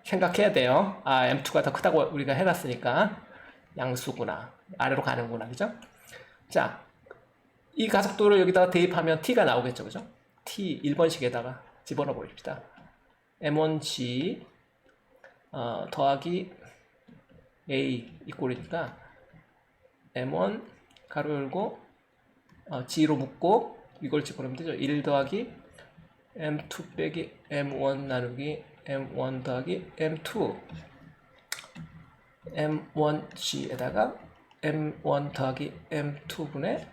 생각해야 돼요. M2가 더 크다고 우리가 해놨으니까 양수구나. 아래로 가는구나. 그죠? 자, 이 가속도를 여기다가 대입하면 T가 나오겠죠. 그죠? T 1번식에다가 집어넣어 버립시다. M1G 더하기 A 이꼴이니까 M1 가로 열고 G로 묶고 이걸 집어넣으면 되죠. 1 더하기 M2 빼기 M1 나누기 M1 더하기 M2 M1G에다가 M1 더하기 M2분의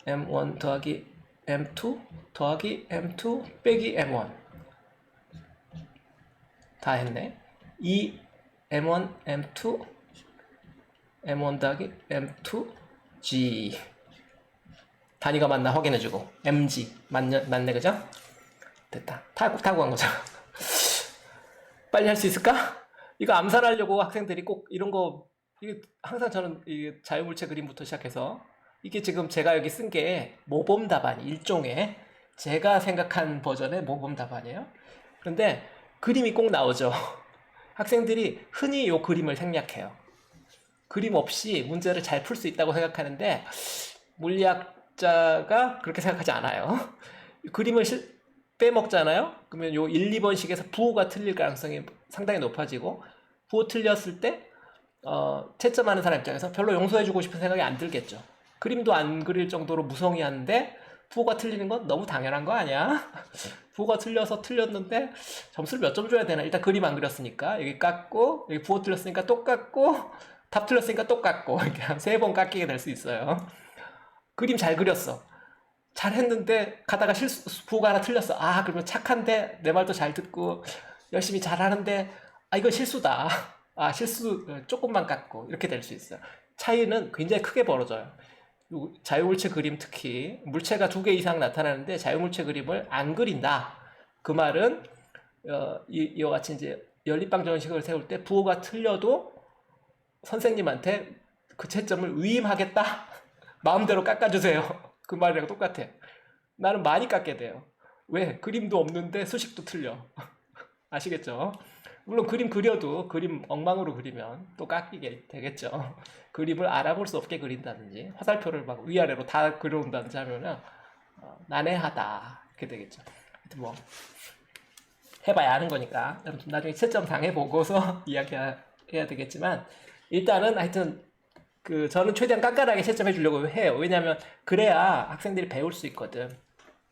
M1 더하기 M2 더하기 M2 빼기 M1 다 했네. 이 M1, M2 M1 더하기 M2G 단위가 맞나 확인해주고 MG 맞네 그죠? 됐다. 타고 간 거죠. 빨리 할 수 있을까? 이거 암산하려고 학생들이 꼭 이런 거 이게 항상 저는 이 자유물체 그림부터 시작해서 이게 지금 제가 여기 쓴 게 모범 답안 일종의 제가 생각한 버전의 모범 답안이에요. 그런데 그림이 꼭 나오죠. 학생들이 흔히 이 그림을 생략해요. 그림 없이 문제를 잘 풀 수 있다고 생각하는데 물리학자가 그렇게 생각하지 않아요. 그림을 빼먹잖아요. 그러면 요 1, 2번식에서 부호가 틀릴 가능성이 상당히 높아지고 부호 틀렸을 때 채점하는 사람 입장에서 별로 용서해주고 싶은 생각이 안 들겠죠. 그림도 안 그릴 정도로 무성의한데 부호가 틀리는 건 너무 당연한 거 아니야? 부호가 틀렸는데 점수를 몇 점 줘야 되나? 일단 그림 안 그렸으니까 여기 깎고 여기 부호 틀렸으니까 또 깎고 답 틀렸으니까 또 깎고 이렇게 한 3번 깎이게 될 수 있어요. 그림 잘 그렸어. 잘했는데 가다가 부호가 하나 틀렸어. 그러면 착한데 내 말도 잘 듣고 열심히 잘하는데 이거 실수다. 실수 조금만 깎고 이렇게 될 수 있어요. 차이는 굉장히 크게 벌어져요. 자유물체 그림 특히 물체가 2개 이상 나타나는데 자유물체 그림을 안 그린다. 그 말은 이와 같이 이제 연립방정식을 세울 때 부호가 틀려도 선생님한테 그 채점을 위임하겠다. 마음대로 깎아주세요. 그 말이랑 똑같아. 나는 많이 깎게 돼요. 왜? 그림도 없는데 수식도 틀려. 아시겠죠? 물론 그림 그려도 그림 엉망으로 그리면 또 깎이게 되겠죠. 그림을 알아볼 수 없게 그린다든지 화살표를 막 위아래로 다 그려온다든지 하면은 난해하다 이렇게 되겠죠. 하여튼 뭐 해봐야 아는 거니까 여러분 나중에 채점 당해보고서 이야기해야 되겠지만 일단은 하여튼 저는 최대한 깐깐하게 채점해 주려고 해요. 왜냐하면 그래야 학생들이 배울 수 있거든.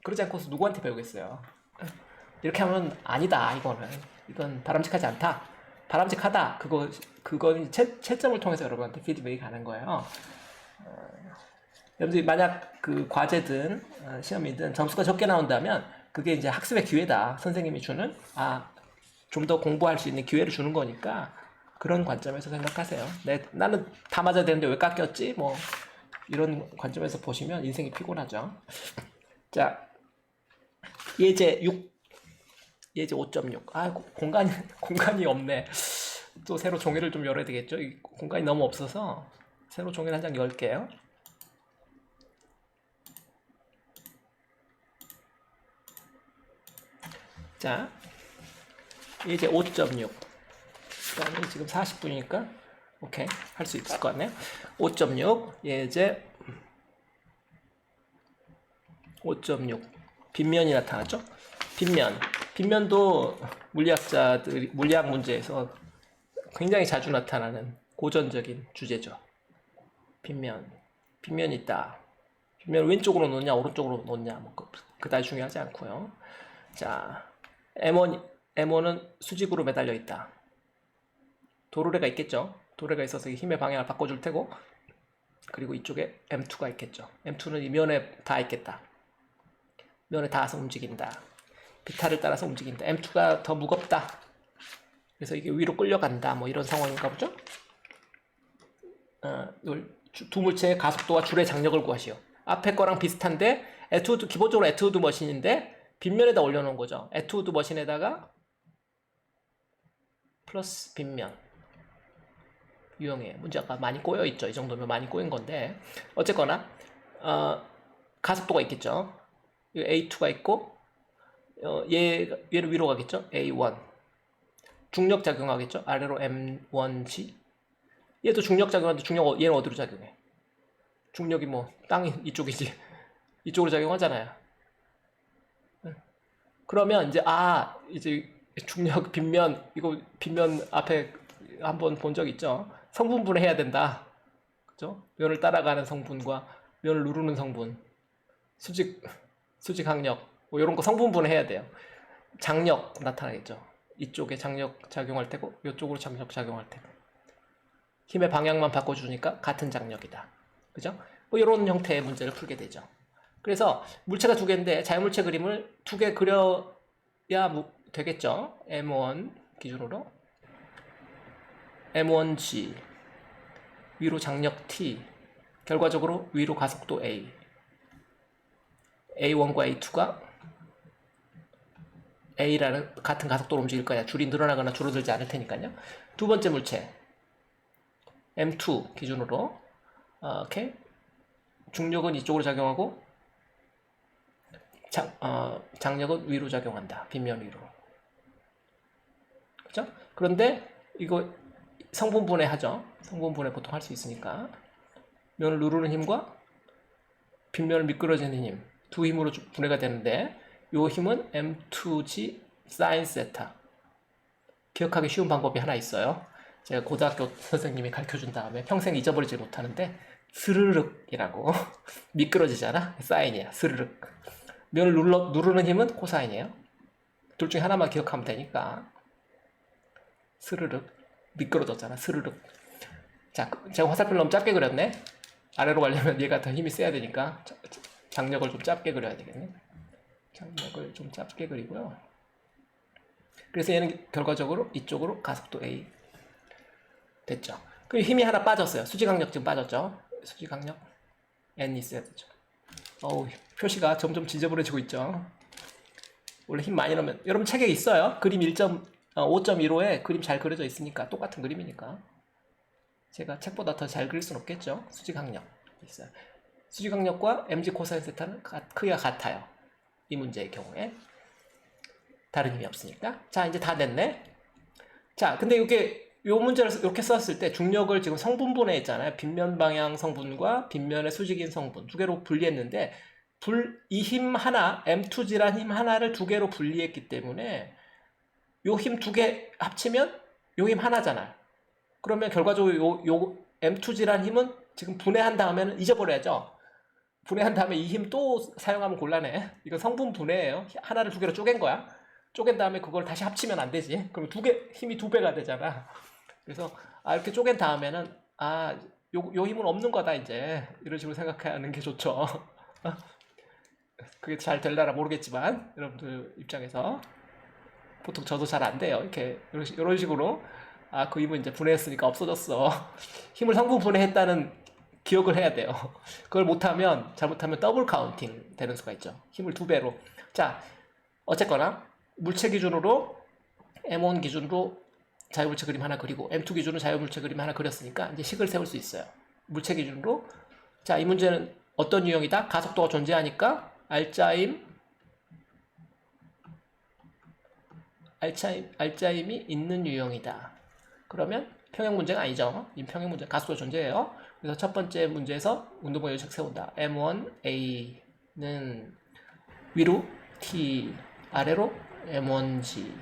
그러지 않고서 누구한테 배우겠어요. 이렇게 하면 아니다 이건 바람직하지 않다. 바람직하다. 그건 채점을 통해서 여러분한테 피드백이 가는 거예요. 여러분들이 만약 그 과제든 시험이든 점수가 적게 나온다면 그게 이제 학습의 기회다. 선생님이 주는 좀 더 공부할 수 있는 기회를 주는 거니까 그런 관점에서 생각하세요. 나는 다 맞아야 되는데 왜 깎였지? 뭐 이런 관점에서 보시면 인생이 피곤하죠. 자, 예제 예제 5.6. 아, 공간이 공간이 없네. 또 새로 종이를 좀 열어야 되겠죠? 공간이 너무 없어서 새로 종이를 한 장 열게요. 자, 예제 5.6. 그다음에 지금 40분이니까 오케이, 할 수 있을 것 같네요. 5.6 예제 5.6 빗면이 나타났죠? 빗면도 물리학 문제에서 굉장히 자주 나타나는 고전적인 주제죠. 빗면이 있다. 빗면 왼쪽으로 놓냐 오른쪽으로 놓냐 뭐 그다지 중요하지 않고요. 자, M1은 수직으로 매달려 있다. 도르래가 있겠죠. 도르래가 있어서 힘의 방향을 바꿔줄 테고, 그리고 이쪽에 M2가 있겠죠. M2는 이 면에 닿아 있겠다. 면에 닿아서 움직인다. 비타를 따라서 움직인다. M2가 더 무겁다. 그래서 이게 위로 끌려간다. 뭐 이런 상황인가 보죠. 두 물체의 가속도와 줄의 장력을 구하시오. 앞에 거랑 비슷한데 에투드, 기본적으로 에투드 머신인데 빗면에다 올려놓은 거죠. 에투드 머신에다가 플러스 빗면. 유형의 문제가 많이 꼬여 있죠. 이 정도면 많이 꼬인 건데 어쨌거나 가속도가 있겠죠. A2가 있고 얘를 위로 가겠죠. A1 중력 작용하겠죠. 아래로 M1G. 얘도 중력 작용하는데 얘는 어디로 작용해? 중력이 뭐 땅이 이쪽이지 이쪽으로 작용하잖아요. 그러면 이제 중력 빗면, 이거 빗면 앞에 한번 본 적 있죠. 성분분해 해야 된다. 그죠? 면을 따라가는 성분과 면을 누르는 성분, 수직 항력, 뭐 이런 거 성분분해 해야 돼요. 장력 나타나겠죠. 이쪽에 장력 작용할 테고, 이쪽으로 장력 작용할 테고. 힘의 방향만 바꿔주니까 같은 장력이다. 그죠? 뭐 이런 형태의 문제를 풀게 되죠. 그래서 물체가 두 개인데 자연물체 그림을 두 개 그려야 되겠죠. M1 기준으로 M1G 위로 장력 T, 결과적으로 위로 가속도 A, A1과 A2가 A라는 같은 가속도로 움직일 거야. 줄이 늘어나거나 줄어들지 않을 테니까요. 두 번째 물체 M2 기준으로 오케이. 중력은 이쪽으로 작용하고 장력은 위로 작용한다. 빗면 위로. 그죠? 그런데 이거 성분분해 하죠. 성분분해 보통 할 수 있으니까. 면을 누르는 힘과 빗면을 미끄러지는 힘, 두 힘으로 분해가 되는데 이 힘은 M2G sin 세타. 기억하기 쉬운 방법이 하나 있어요. 제가 고등학교 선생님이 가르쳐준 다음에 평생 잊어버리지 못하는데 스르륵이라고 미끄러지잖아. 사인이야. 스르륵. 면을 누르는 힘은 코사인이에요. 둘 중에 하나만 기억하면 되니까. 스르륵. 미끄러졌잖아. 스르륵. 자, 제가 화살표를 너무 짧게 그렸네. 아래로 가려면 얘가 더 힘이 세야 되니까 장력을 좀 짧게 그려야 되겠네. 장력을 좀 짧게 그리고요. 그래서 얘는 결과적으로 이쪽으로 가속도 A 됐죠. 그리고 힘이 하나 빠졌어요. 수직항력 지금 빠졌죠. 수직항력 N 있어야 되죠. 표시가 점점 지저분해지고 있죠. 원래 힘 많이 넣으면 여러분 책에 있어요. 그림 5.15에 그림 잘 그려져 있으니까 똑같은 그림이니까 제가 책보다 더 잘 그릴 수는 없겠죠. 수직항력 있어요. 수직항력과 mg 코사인 세타는 크기가 같아요. 이 문제의 경우에 다른 힘이 없으니까. 자, 이제 다 냈네. 자, 근데 요 문제를 이렇게 썼을 때 중력을 지금 성분분해 했잖아요. 빗면 방향 성분과 빗면의 수직인 성분 두 개로 분리했는데 이 힘 하나, M2G란 힘 하나를 두 개로 분리했기 때문에 요 힘 두 개 합치면 요 힘 하나잖아요. 그러면 결과적으로 요 M2G란 힘은 지금 분해한 다음에는 잊어버려야죠. 분해한 다음에 이 힘 또 사용하면 곤란해. 이거 성분 분해예요. 하나를 두 개로 쪼갠 거야. 쪼갠 다음에 그걸 다시 합치면 안 되지. 그럼 힘이 두 배가 되잖아. 그래서 이렇게 쪼갠 다음에는 요 힘은 없는 거다 이제. 이런 식으로 생각하는 게 좋죠. 그게 잘 될라나 모르겠지만 여러분들 입장에서 보통 저도 잘 안 돼요. 이렇게 이런 식으로 그 힘은 이제 분해했으니까 없어졌어. 힘을 성분 분해했다는 기억을 해야 돼요. 그걸 못하면 잘못하면 더블 카운팅 되는 수가 있죠. 힘을 두 배로. 자, 어쨌거나 물체 기준으로 M1 기준으로 자유물체 그림 하나 그리고 M2 기준으로 자유물체 그림 하나 그렸으니까 이제 식을 세울 수 있어요. 물체 기준으로. 자, 이 문제는 어떤 유형이다? 가속도가 존재하니까 알짜임이 있는 유형이다. 그러면 평행 문제가 아니죠. 평행 문제 가속도 존재해요. 그래서 첫 번째 문제에서 운동본 요식 세운다. M1A는 위로 T, 아래로 M1G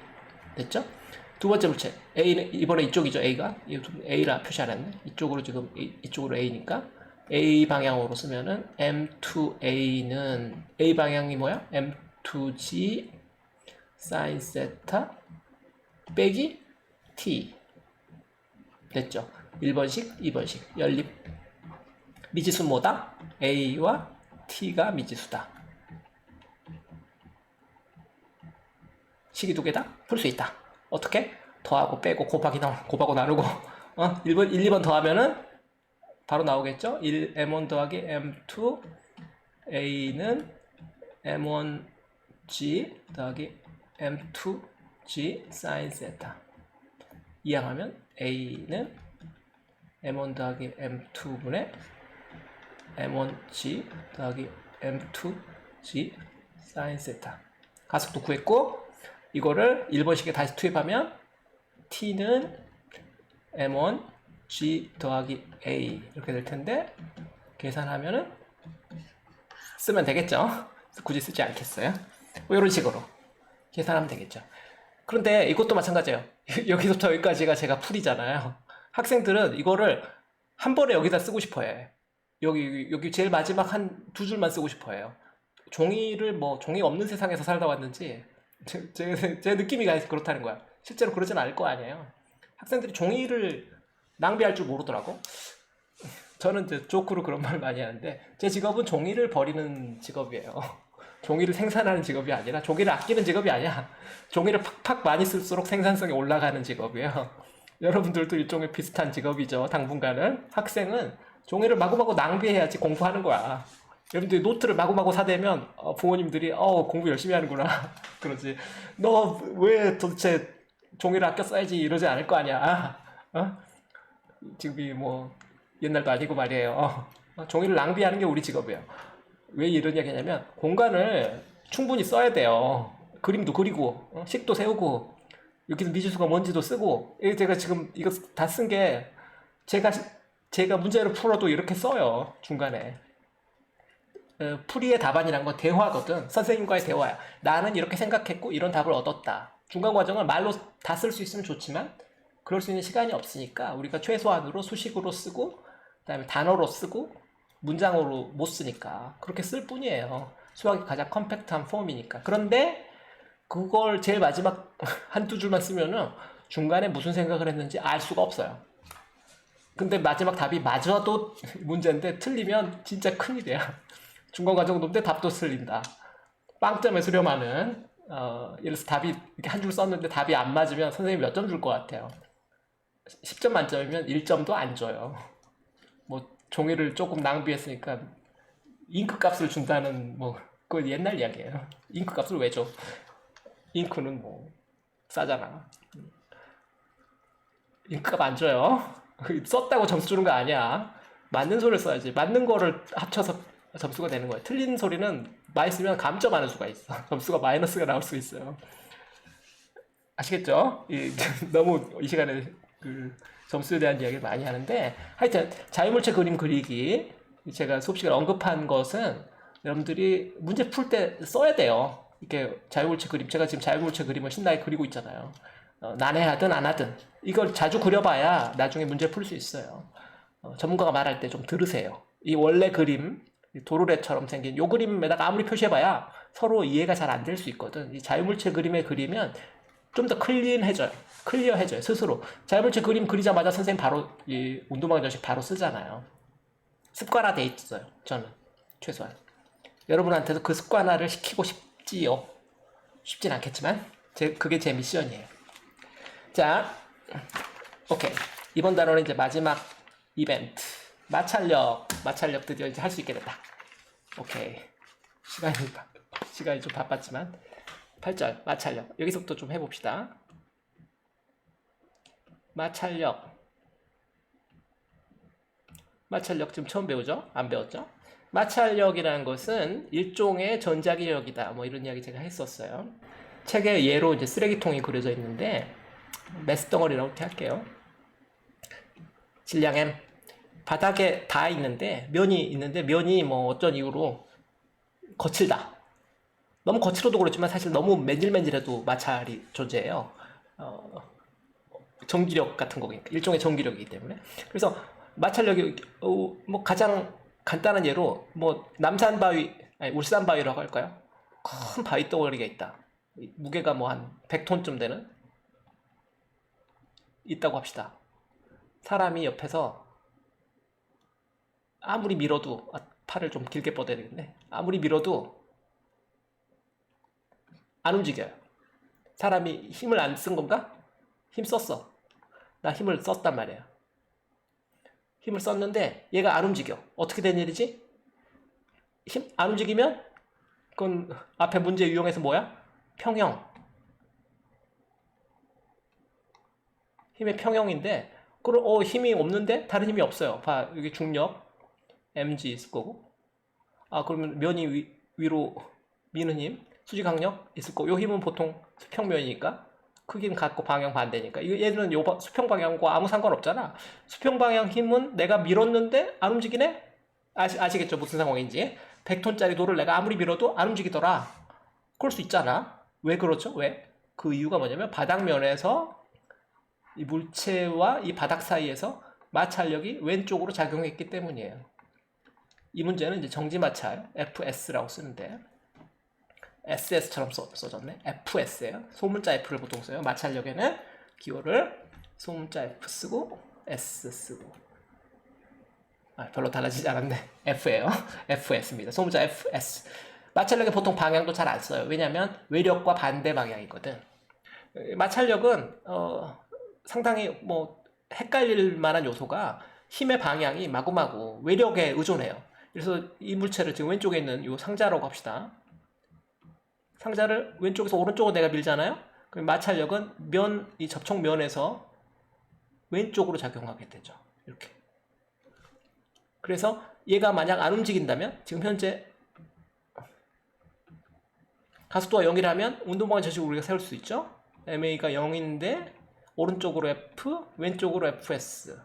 됐죠? 두 번째 물체 A는 이번에 이쪽이죠. A가 A라 표시 안 했네. 이쪽으로 지금 이쪽으로 A니까 A 방향으로 쓰면은 M2A는 A 방향이 뭐야? M2G sin 세타 빼기 T 됐죠? 1번식, 2번식 연립 미지수 뭐다? A와 T가 미지수다. 식이 두 개다? 풀 수 있다. 어떻게? 더하고 빼고 곱하고 나누고 1번, 1, 2번 더하면은 바로 나오겠죠? M1 더하기 M2 A는 M1G 더하기 M2G sin 세타 이항하면 A는 M1 더하기 M2분의 M1G 더하기 M2G sin 세타 가속도 구했고 이거를 1번식에 다시 투입하면 T는 M1G 더하기 A 이렇게 될 텐데 계산하면은 쓰면 되겠죠? 굳이 쓰지 않겠어요? 뭐 이런 식으로 계산하면 되겠죠. 그런데 이것도 마찬가지예요. 여기서부터 여기까지가 제가 풀이잖아요. 학생들은 이거를 한 번에 여기다 쓰고 싶어 해. 여기 제일 마지막 한 두 줄만 쓰고 싶어 해요. 종이를 종이 없는 세상에서 살다 왔는지 제 느낌이 그렇다는 거야. 실제로 그러진 않을 거 아니에요. 학생들이 종이를 낭비할 줄 모르더라고. 저는 이제 조크로 그런 말 많이 하는데 제 직업은 종이를 버리는 직업이에요. 종이를 생산하는 직업이 아니라 종이를 아끼는 직업이 아니야. 종이를 팍팍 많이 쓸수록 생산성이 올라가는 직업이에요. 여러분들도 일종의 비슷한 직업이죠. 당분간은 학생은 종이를 마구마구 낭비해야지 공부하는 거야. 여러분들이 노트를 마구마구 사대면 부모님들이 공부 열심히 하는구나 그러지. 너 왜 도대체 종이를 아껴 써야지 이러지 않을 거 아니야. 지금이 뭐 옛날도 아니고 말이에요. 종이를 낭비하는 게 우리 직업이에요. 왜 이런 얘기 하냐면 공간을 충분히 써야 돼요. 그림도 그리고 식도 세우고 여기서 미지수가 뭔지도 쓰고. 제가 지금 이거 다 쓴 게 제가 문제를 풀어도 이렇게 써요. 중간에 풀이의 답안이란 건 대화거든. 선생님과의 대화야. 나는 이렇게 생각했고 이런 답을 얻었다. 중간 과정을 말로 다 쓸 수 있으면 좋지만 그럴 수 있는 시간이 없으니까 우리가 최소한으로 수식으로 쓰고 그다음에 단어로 쓰고 문장으로 못 쓰니까 그렇게 쓸 뿐이에요. 수학이 가장 컴팩트한 폼이니까. 그런데 그걸 제일 마지막 한두 줄만 쓰면은 중간에 무슨 생각을 했는지 알 수가 없어요. 근데 마지막 답이 맞아도 문제인데 틀리면 진짜 큰일이야. 중간 과정도인데 답도 틀린다. 빵점에 수렴하는 예를 들어서 답이 이렇게 한 줄 썼는데 답이 안 맞으면 선생님이 몇 점 줄 것 같아요? 10점 만점이면 1점도 안 줘요. 뭐 종이를 조금 낭비했으니까 잉크 값을 준다는 그건 옛날 이야기예요. 잉크 값을 왜 줘? 잉크는 싸잖아. 잉크 값 안 줘요. 썼다고 점수 주는 거 아니야. 맞는 소리를 써야지. 맞는 거를 합쳐서 점수가 되는 거예요. 틀린 소리는 많이 쓰면 감점하는 수가 있어. 점수가 마이너스가 나올 수 있어요. 아시겠죠? 너무 이 시간에 점수에 대한 이야기를 많이 하는데 하여튼 자유물체 그림 그리기 제가 수업 시간에 언급한 것은 여러분들이 문제 풀 때 써야 돼요. 이렇게 자유물체 그림 제가 지금 자유물체 그림을 신나게 그리고 있잖아요. 난해하든 안 하든 이걸 자주 그려봐야 나중에 문제 풀 수 있어요. 전문가가 말할 때 좀 들으세요. 이 원래 그림 도르래처럼 생긴 요 그림에다가 아무리 표시해봐야 서로 이해가 잘 안 될 수 있거든. 이 자유물체 그림에 그리면 좀 더 클리어해져요. 스스로. 자유물체 그림 그리자마자 선생님 바로 이 운동방 정식 바로 쓰잖아요. 습관화돼 있어요. 저는 최소한. 여러분한테도 그 습관화를 시키고 싶지요. 쉽진 않겠지만 그게 제 미션이에요. 자, 오케이. 이번 단어는 이제 마지막 이벤트. 마찰력 드디어 이제 할 수 있게 됐다. 오케이. 시간이 좀 바빴지만 8절 마찰력. 여기서부터 좀 해봅시다. 마찰력. 마찰력 지금 처음 배우죠? 안 배웠죠? 마찰력이라는 것은 일종의 전자기력이다. 뭐 이런 이야기 제가 했었어요. 책에 예로 이제 쓰레기통이 그려져 있는데 메스덩어리라고 이렇게 할게요. 질량 M. 바닥에 다 있는데 면이 뭐 어떤 이유로 거칠다. 너무 거칠어도 그렇지만 사실 너무 맨질맨질해도 마찰이 존재해요. 전기력 같은 거니까 일종의 전기력이기 때문에. 그래서 마찰력이 뭐 가장 간단한 예로 뭐 남산 바위, 아니 울산 바위라고 할까요? 큰 바위 덩어리가 있다. 무게가 뭐 한 100톤쯤 되는 있다고 합시다. 사람이 옆에서 아무리 밀어도 팔을 좀 길게 뻗어야 되겠네. 아무리 밀어도 안 움직여요. 사람이 힘을 안 쓴 건가? 힘 썼어. 나 힘을 썼단 말이에요. 힘을 썼는데 얘가 안 움직여. 어떻게 된 일이지? 힘 안 움직이면 그건 앞에 문제 유형에서 뭐야? 평형. 힘의 평형인데 그럼 힘이 없는데 다른 힘이 없어요. 봐 여기 중력 mg 있을 거고 그러면 면이 위로 미는 힘 수직항력 있을 거고 요 힘은 보통 수평면이니까 크기는 같고 방향 반대니까 얘는 요 수평 방향과 아무 상관없잖아. 수평 방향 힘은 내가 밀었는데 안 움직이네? 아시겠죠? 무슨 상황인지. 100톤짜리 돌을 내가 아무리 밀어도 안 움직이더라. 그럴 수 있잖아. 왜 그렇죠? 왜? 그 이유가 뭐냐면 바닥면에서 이 물체와 이 바닥 사이에서 마찰력이 왼쪽으로 작용했기 때문이에요. 이 문제는 이제 정지마찰 FS라고 쓰는데 SS처럼 써졌네. FS예요. 소문자 F를 보통 써요. 마찰력에는 기호를 소문자 F 쓰고 S 쓰고 별로 달라지지 않았네. F예요. FS입니다. 소문자 FS. 마찰력에 보통 방향도 잘 안 써요. 왜냐하면 외력과 반대 방향이거든. 마찰력은 상당히 뭐 헷갈릴 만한 요소가 힘의 방향이 마구마구 외력에 의존해요. 그래서 이 물체를 지금 왼쪽에 있는 이 상자라고 합시다. 상자를 왼쪽에서 오른쪽으로 내가 밀잖아요. 그럼 마찰력은 이 접촉면에서 왼쪽으로 작용하게 되죠. 이렇게. 그래서 얘가 만약 안 움직인다면 지금 현재 가속도가 0이라면 운동방향 저식을 우리가 세울 수 있죠. MA가 0인데 오른쪽으로 F, 왼쪽으로 FS.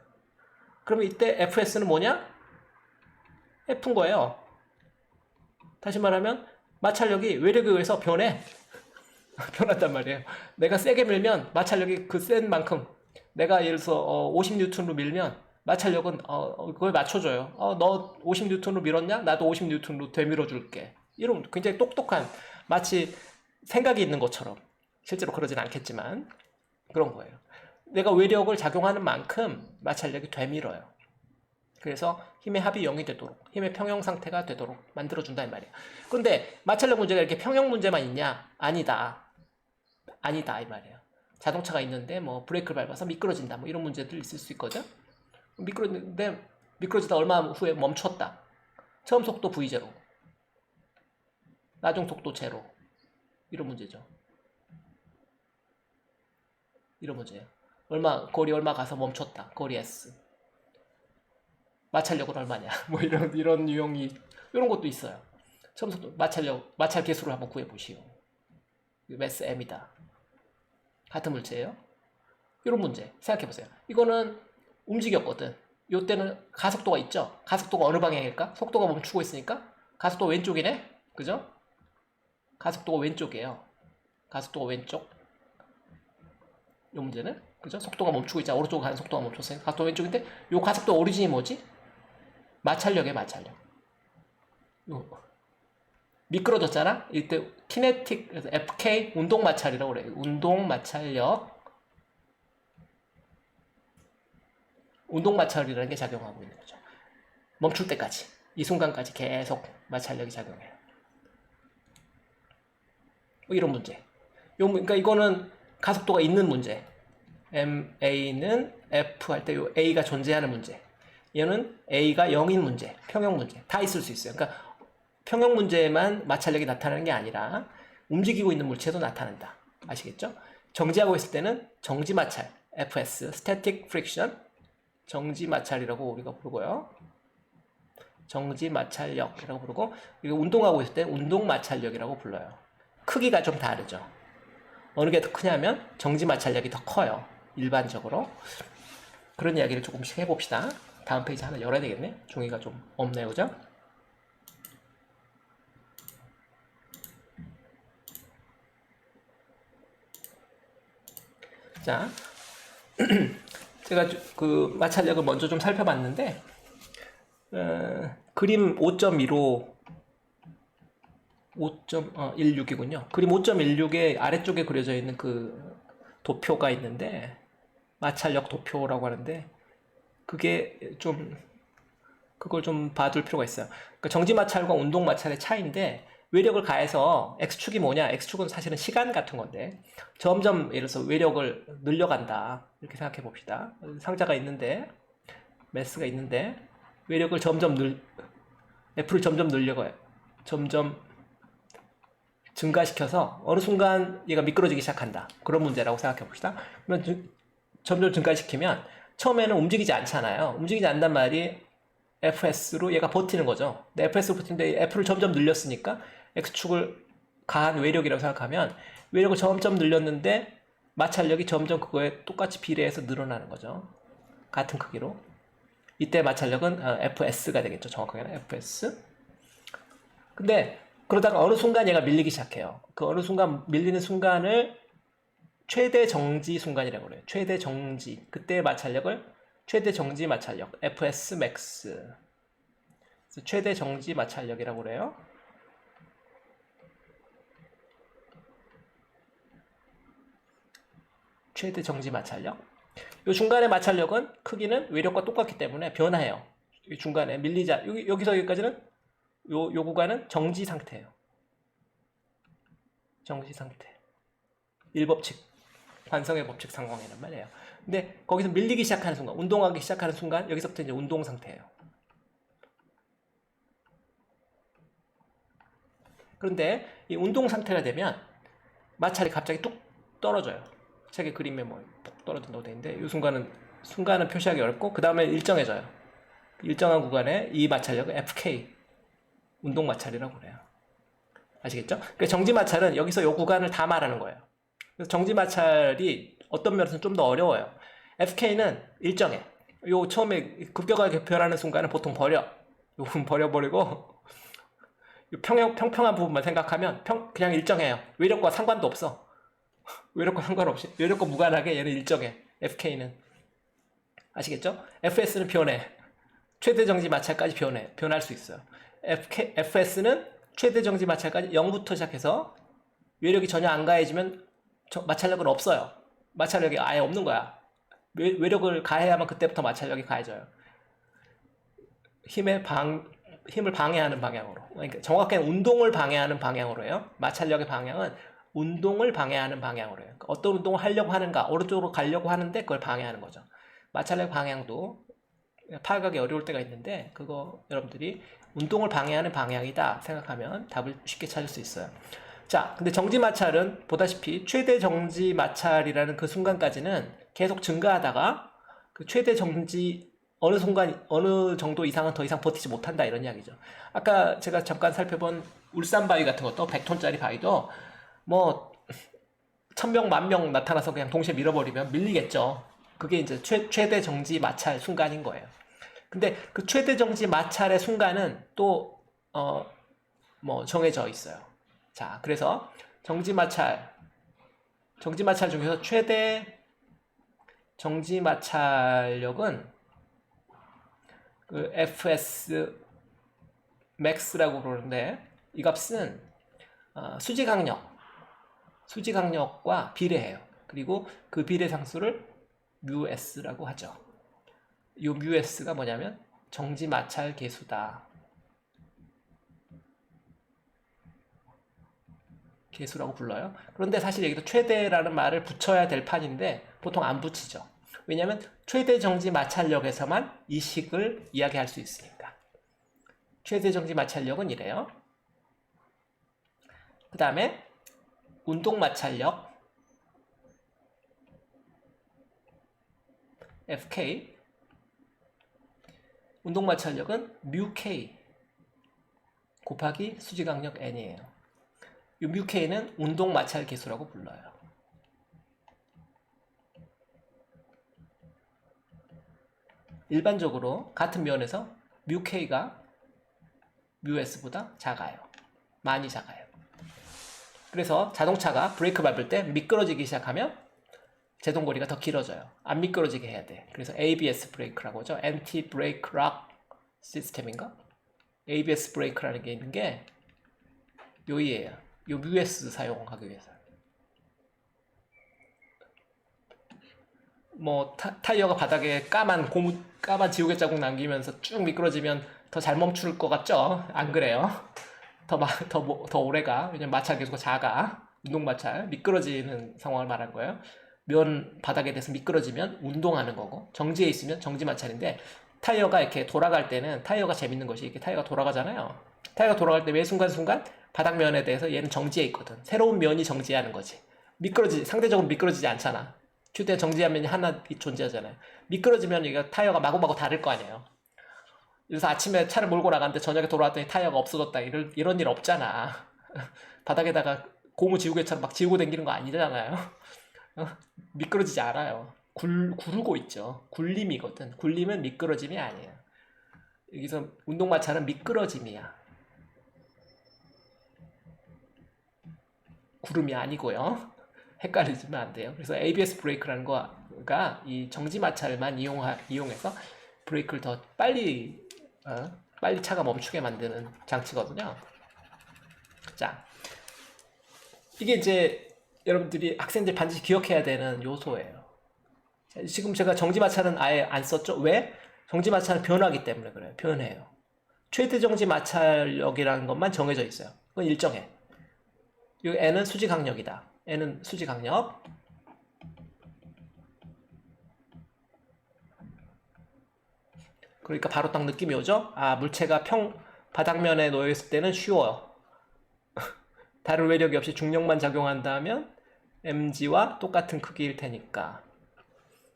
그러면 이때 FS는 뭐냐? F인 거예요. 다시 말하면 마찰력이 외력에 의해서 변한단 말이에요. 내가 세게 밀면 마찰력이 그 센 만큼 내가 예를 들어서 50N로 밀면 마찰력은 그걸 맞춰줘요. 너 50N로 밀었냐? 나도 50N로 되밀어 줄게. 이런 굉장히 똑똑한 마치 생각이 있는 것처럼 실제로 그러진 않겠지만 그런 거예요. 내가 외력을 작용하는 만큼 마찰력이 되밀어요. 그래서 힘의 합이 0이 되도록 힘의 평형 상태가 되도록 만들어준다 이 말이에요. 그런데 마찰력 문제가 이렇게 평형 문제만 있냐? 아니다 이 말이에요. 자동차가 있는데 뭐 브레이크를 밟아서 미끄러진다 뭐 이런 문제들 있을 수 있거든. 미끄러지다 얼마 후에 멈췄다. 처음 속도 V0 나중 속도 제로 이런 문제죠. 이런 문제예요. 거리 얼마 가서 멈췄다. 거리 S. 마찰력은 얼마냐? 뭐 이런 유형이 이런 것도 있어요. 처음 속도 마찰 계수를 한번 구해 보시오. 매스 M이다. 같은 물체예요. 이런 문제 생각해 보세요. 이거는 움직였거든. 이때는 가속도가 있죠. 가속도가 어느 방향일까? 속도가 멈추고 있으니까 가속도 왼쪽이네. 그죠? 가속도가 왼쪽이에요. 가속도가 왼쪽. 이 문제는 그죠? 속도가 멈추고 있잖아. 오른쪽으로 가는 속도가 멈췄어요. 가속도 왼쪽인데 이 가속도 오리진이 뭐지? 마찰력이에요. 마찰력. 미끄러졌잖아. 이때 키네틱 FK 운동 마찰이라고 그래요. 운동 마찰력. 운동 마찰이라는 게 작용하고 있는 거죠. 멈출 때까지 이 순간까지 계속 마찰력이 작용해요. 뭐 이런 문제. 그러니까 이거는 가속도가 있는 문제. MA는 F 할 때 요 A가 존재하는 문제. 얘는 A가 0인 문제, 평형 문제 다 있을 수 있어요. 그러니까 평형 문제에만 마찰력이 나타나는 게 아니라 움직이고 있는 물체도 나타낸다. 아시겠죠? 정지하고 있을 때는 정지 마찰, FS, Static Friction, 정지 마찰이라고 우리가 부르고요. 정지 마찰력이라고 부르고, 이거 운동하고 있을 때 운동 마찰력이라고 불러요. 크기가 좀 다르죠. 어느 게 더 크냐면 정지 마찰력이 더 커요. 일반적으로. 그런 이야기를 조금씩 해봅시다. 다음 페이지 하나 열어야 되겠네. 종이가 좀 없네요, 그죠? 자, 제가 그 마찰력을 먼저 좀 살펴봤는데, 그림 5.15 5.16이군요. 그림 5.16의 아래쪽에 그려져 있는 그 도표가 있는데, 마찰력 도표라고 하는데, 그걸 좀 봐둘 필요가 있어요. 그러니까 정지 마찰과 운동 마찰의 차이인데, 외력을 가해서 X축이 뭐냐? X축은 사실은 시간 같은 건데, 점점 예를 들어서 외력을 늘려간다. 이렇게 생각해 봅시다. 상자가 있는데, 매스가 있는데, 외력을 F를 점점 늘려가요. 점점 증가시켜서 어느 순간 얘가 미끄러지기 시작한다. 그런 문제라고 생각해 봅시다. 그러면 점점 증가시키면 처음에는 움직이지 않잖아요. 움직이지 않단 말이 FS로 얘가 버티는 거죠. 근데 FS로 버티는데 F를 점점 늘렸으니까 X축을 가한 외력이라고 생각하면 외력을 점점 늘렸는데 마찰력이 점점 그거에 똑같이 비례해서 늘어나는 거죠. 같은 크기로. 이때 마찰력은 FS가 되겠죠. 정확하게는 FS. 근데 그러다가 어느 순간 얘가 밀리기 시작해요. 그 어느 순간 밀리는 순간을 최대 정지 순간이라고 그래요. 최대 정지. 그때의 마찰력을 최대 정지 마찰력, FS max. 최대 정지 마찰력이라고 그래요. 최대 정지 마찰력. 이 중간의 마찰력은 크기는 외력과 똑같기 때문에 변화해요. 이 중간에 밀리자. 여기서 여기까지는 요 구간은 정지 상태예요. 정지 상태. 1법칙. 관성의 법칙 상황이란 말이에요. 근데 거기서 밀리기 시작하는 순간, 운동하기 시작하는 순간 여기서부터 이제 운동 상태예요. 그런데 이 운동 상태가 되면 마찰이 갑자기 뚝 떨어져요. 책의 그림에 푹 떨어진다고 되어 있는데 이 순간은 표시하기 어렵고 그 다음에 일정해져요. 일정한 구간에 이 마찰력은 FK 운동 마찰이라고 그래요. 아시겠죠? 그러니까 정지 마찰은 여기서 이 구간을 다 말하는 거예요. 그래서 정지 마찰이 어떤 면에서는 좀 더 어려워요. FK는 일정해. 요 처음에 급격하게 변하는 순간은 보통 버려. 요 부분 버려버리고 평평한 부분만 생각하면 그냥 일정해요. 외력과 상관도 없어. 외력과 상관없이 외력과 무관하게 얘는 일정해. FK는 아시겠죠? FS는 변해. 최대 정지 마찰까지 변할 수 있어요. FS는 최대 정지 마찰까지 0부터 시작해서 외력이 전혀 안 가해지면 마찰력은 없어요. 마찰력이 아예 없는 거야. 외력을 가해야만 그때부터 마찰력이 가해져요. 힘을 방해하는 방향으로. 그러니까 정확하게 운동을 방해하는 방향으로 해요. 마찰력의 방향은 운동을 방해하는 방향으로 해요. 그러니까 어떤 운동을 하려고 하는가, 오른쪽으로 가려고 하는데 그걸 방해하는 거죠. 마찰력 방향도 파악하기 어려울 때가 있는데 그거 여러분들이 운동을 방해하는 방향이다 생각하면 답을 쉽게 찾을 수 있어요. 자, 근데 정지 마찰은 보다시피 최대 정지 마찰이라는 그 순간까지는 계속 증가하다가 그 최대 정지 어느 순간 어느 정도 이상은 더 이상 버티지 못한다 이런 이야기죠. 아까 제가 잠깐 살펴본 울산 바위 같은 것도 100톤짜리 바위도 뭐 1000명, 10,000명 나타나서 그냥 동시에 밀어버리면 밀리겠죠. 그게 이제 최대 정지 마찰 순간인 거예요. 근데 그 최대 정지 마찰의 순간은 또 정해져 있어요. 자, 그래서 정지 마찰 중에서 최대 정지 마찰력은 그 FS max라고 그러는데 이 값은 수지 강력과 비례해요. 그리고 그 비례 상수를 μs라고 하죠. 이 μs가 뭐냐면 정지 마찰 계수다. 계수라고 불러요. 그런데 사실 여기도 최대라는 말을 붙여야 될 판인데 보통 안 붙이죠. 왜냐하면 최대 정지 마찰력에서만 이 식을 이야기할 수 있으니까. 최대 정지 마찰력은 이래요. 그 다음에 운동 마찰력 Fk, 운동 마찰력은 µk 곱하기 수직압력 n이에요. 이 µk는 운동 마찰 계수라고 불러요. 일반적으로 같은 면에서 µk가 µs보다 작아요. 많이 작아요. 그래서 자동차가 브레이크 밟을 때 미끄러지기 시작하면 제동거리가 더 길어져요. 안 미끄러지게 해야 돼. 그래서 ABS 브레이크라고 하죠. Anti Brake Lock 시스템인가? ABS 브레이크라는 게 있는 게 요이에요. 요 µs 사용하기 위해서. 뭐 타이어가 바닥에 까만 지우개 자국 남기면서 쭉 미끄러지면 더 잘 멈출 것 같죠? 안 그래요? 더 오래가. 왜냐면 마찰 계수가 작아. 운동 마찰. 미끄러지는 상황을 말한 거예요. 면 바닥에 대해서 미끄러지면 운동하는 거고, 정지해 있으면 정지 마찰인데, 타이어가 이렇게 돌아갈 때는 타이어가 재밌는 것이 이렇게 타이어가 돌아가잖아요. 타이어가 돌아갈 때 매 순간순간 바닥면에 대해서 얘는 정지해 있거든. 새로운 면이 정지하는 거지. 상대적으로 미끄러지지 않잖아. 최대 정지한 면이 하나 존재하잖아요. 미끄러지면 이거 타이어가 마구마구 다를 거 아니에요. 그래서 아침에 차를 몰고 나갔는데 저녁에 돌아왔더니 타이어가 없어졌다. 이런 일 없잖아. 바닥에다가 고무 지우개처럼 막 지우고 다니는 거 아니잖아요. 미끄러지지 않아요. 구르고 있죠. 굴림이거든. 굴림은 미끄러짐이 아니에요. 여기서 운동 마찰은 미끄러짐이야. 구름이 아니고요. 헷갈리시면 안 돼요. 그래서 ABS 브레이크라는 거가 이 정지 마찰만 이용해서 브레이크를 더 빨리 차가 멈추게 만드는 장치거든요. 자, 이게 이제 여러분들이 학생들이 반드시 기억해야 되는 요소예요. 지금 제가 정지 마찰은 아예 안 썼죠. 왜? 정지 마찰은 변하기 때문에 그래요. 변해요. 최대 정지 마찰력이라는 것만 정해져 있어요. 그건 일정해. 이 N은 수직항력이다. N은 수직항력. 그러니까 바로 딱 느낌이 오죠? 아, 물체가 바닥면에 놓여있을 때는 쉬워요. 다른 외력이 없이 중력만 작용한다면 mg와 똑같은 크기일 테니까.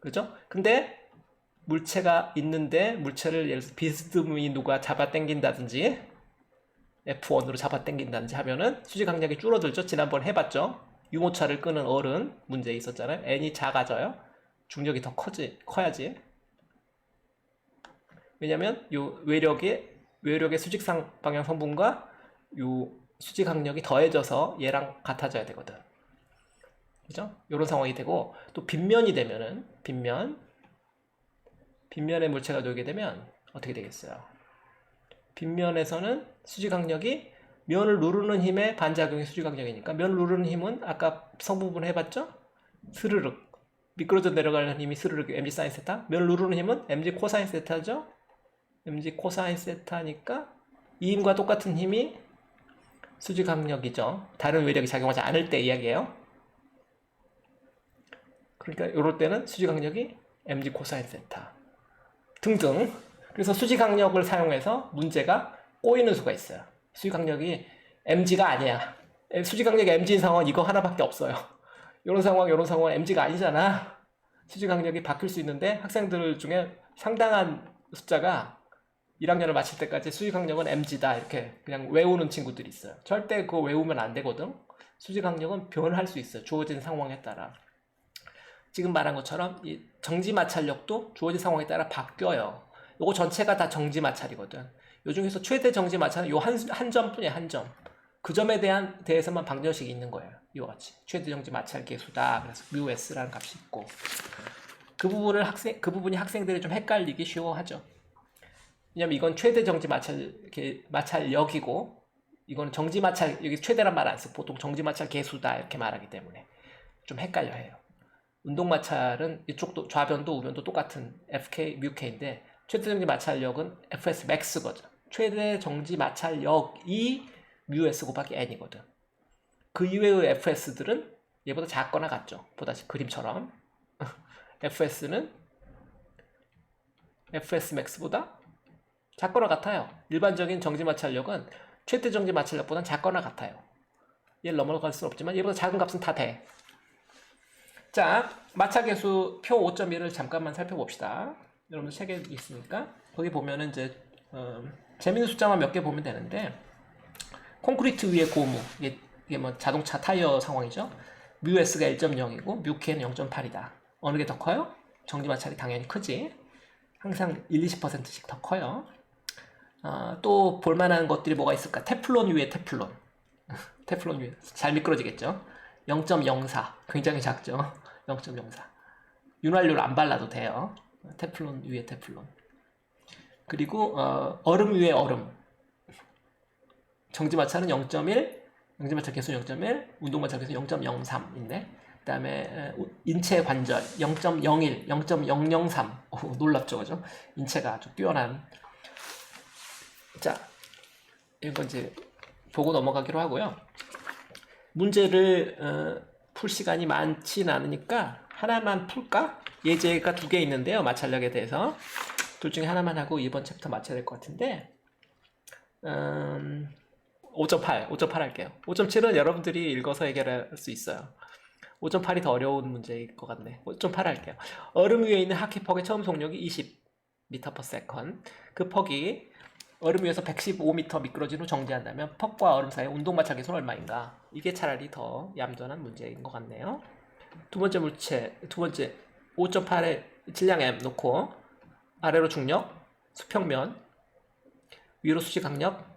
그죠? 근데 물체가 있는데 물체를 예를 들어서 비스듬히 누가 잡아 당긴다든지 F1으로 잡아 당긴다든지 하면은 수직항력이 줄어들죠? 지난번 해봤죠? 유모차를 끄는 어른 문제 있었잖아요. n이 작아져요. 중력이 더 커야지. 왜냐면 요 외력의 수직상 방향 성분과 요 수직항력이 더해져서 얘랑 같아져야 되거든. 그죠? 요런 상황이 되고, 또 빗면이 되면은 빗면에 물체가 놓이게 되면 어떻게 되겠어요? 빗면에서는 수직항력이 면을 누르는 힘의 반작용이 수직항력이니까, 면을 누르는 힘은 아까 성분분 해봤죠? 스르륵. 미끄러져 내려가는 힘이 스르륵 mg 사인 세타. 면을 누르는 힘은 mg 코사인 세타죠? mg 코사인 세타니까 이 힘과 똑같은 힘이 수직항력이죠. 다른 외력이 작용하지 않을 때 이야기예요. 그러니까 이럴 때는 수직항력이 mg 코사인 세타 등등. 그래서 수직항력을 사용해서 문제가 꼬이는 수가 있어요. 수직항력이 mg가 아니야. 수직항력이 mg인 상황은 이거 하나밖에 없어요. 이런 상황은 mg가 아니잖아. 수직항력이 바뀔 수 있는데 학생들 중에 상당한 숫자가 1학년을 마칠 때까지 수직항력은 mg다 이렇게 그냥 외우는 친구들이 있어요. 절대 그거 외우면 안 되거든. 수직항력은 변할 수 있어요. 주어진 상황에 따라. 지금 말한 것처럼 이 정지 마찰력도 주어진 상황에 따라 바뀌어요. 요거 전체가 다 정지 마찰이거든. 요 중에서 최대 정지 마찰은 요 한 점뿐이야, 한 점. 그 점에 대해서만 방정식이 있는 거예요. 이와 같이. 최대 정지 마찰 계수다. 그래서 µs라는 값이 있고. 그 부분이 학생들이 좀 헷갈리기 쉬워하죠. 왜냐면 이건 최대 정지 마찰력이고, 이거는 정지 마찰, 여기 최대란 말 안 쓰고 보통 정지 마찰 계수다 이렇게 말하기 때문에 좀 헷갈려 해요. 운동 마찰은 이쪽도 좌변도 우변도 똑같은 FK, µK인데 최대 정지 마찰력은 FS max거든. 최대 정지 마찰력이 µS 곱하기 n이거든. 그 이외의 FS들은 얘보다 작거나 같죠. 보다시피 그림처럼 FS는 FS max보다 작거나 같아요. 일반적인 정지 마찰력은 최대 정지 마찰력보다는 작거나 같아요. 얘를 넘어갈 수는 없지만 얘보다 작은 값은 다 돼. 자, 마차계수 표 5.1을 잠깐만 살펴봅시다. 여러분들 책에 있으니까 거기 보면은 이제 재밌는 숫자만 몇 개 보면 되는데, 콘크리트 위에 고무, 이게 뭐 자동차 타이어 상황이죠. 뮤 S가 1.0이고 뮤 K는 0.8이다. 어느 게 더 커요? 정지 마찰이 당연히 크지. 항상 1-20%씩 더 커요. 또 볼만한 것들이 뭐가 있을까? 테플론 위에 테플론. 테플론 위에 잘 미끄러지겠죠. 0.04 굉장히 작죠. 0.04 윤활유를 안 발라도 돼요. 테플론 위에 테플론. 그리고 얼음 위에 얼음. 정지 마찰은 0.1, 정지 마찰 계수 0.1, 운동 마찰 계수 0.03인데, 그 다음에 인체 관절 0.01, 0.003. 놀랍죠, 그죠? 인체가 아주 뛰어난. 자, 이건 이제 보고 넘어가기로 하고요. 문제를 풀 시간이 많진 않으니까 하나만 풀까? 예제가 2개 있는데요. 마찰력에 대해서 둘 중에 하나만 하고 이번 챕터 마쳐야 될 것 같은데, 5.8 할게요. 5.7은 여러분들이 읽어서 해결할 수 있어요. 5.8이 더 어려운 문제일 것 같네. 5.8 할게요. 얼음 위에 있는 하키퍽의 처음 속력이 20m/s. 그 퍽이 얼음 위에서 115m 미끄러진 후 정지한다면 퍽과 얼음 사이의 운동 마찰 계수는 얼마인가? 이게 차라리 더 얌전한 문제인 것 같네요. 두 번째 5.8에 질량 M 놓고 아래로 중력, 수평면, 위로 수직 강력,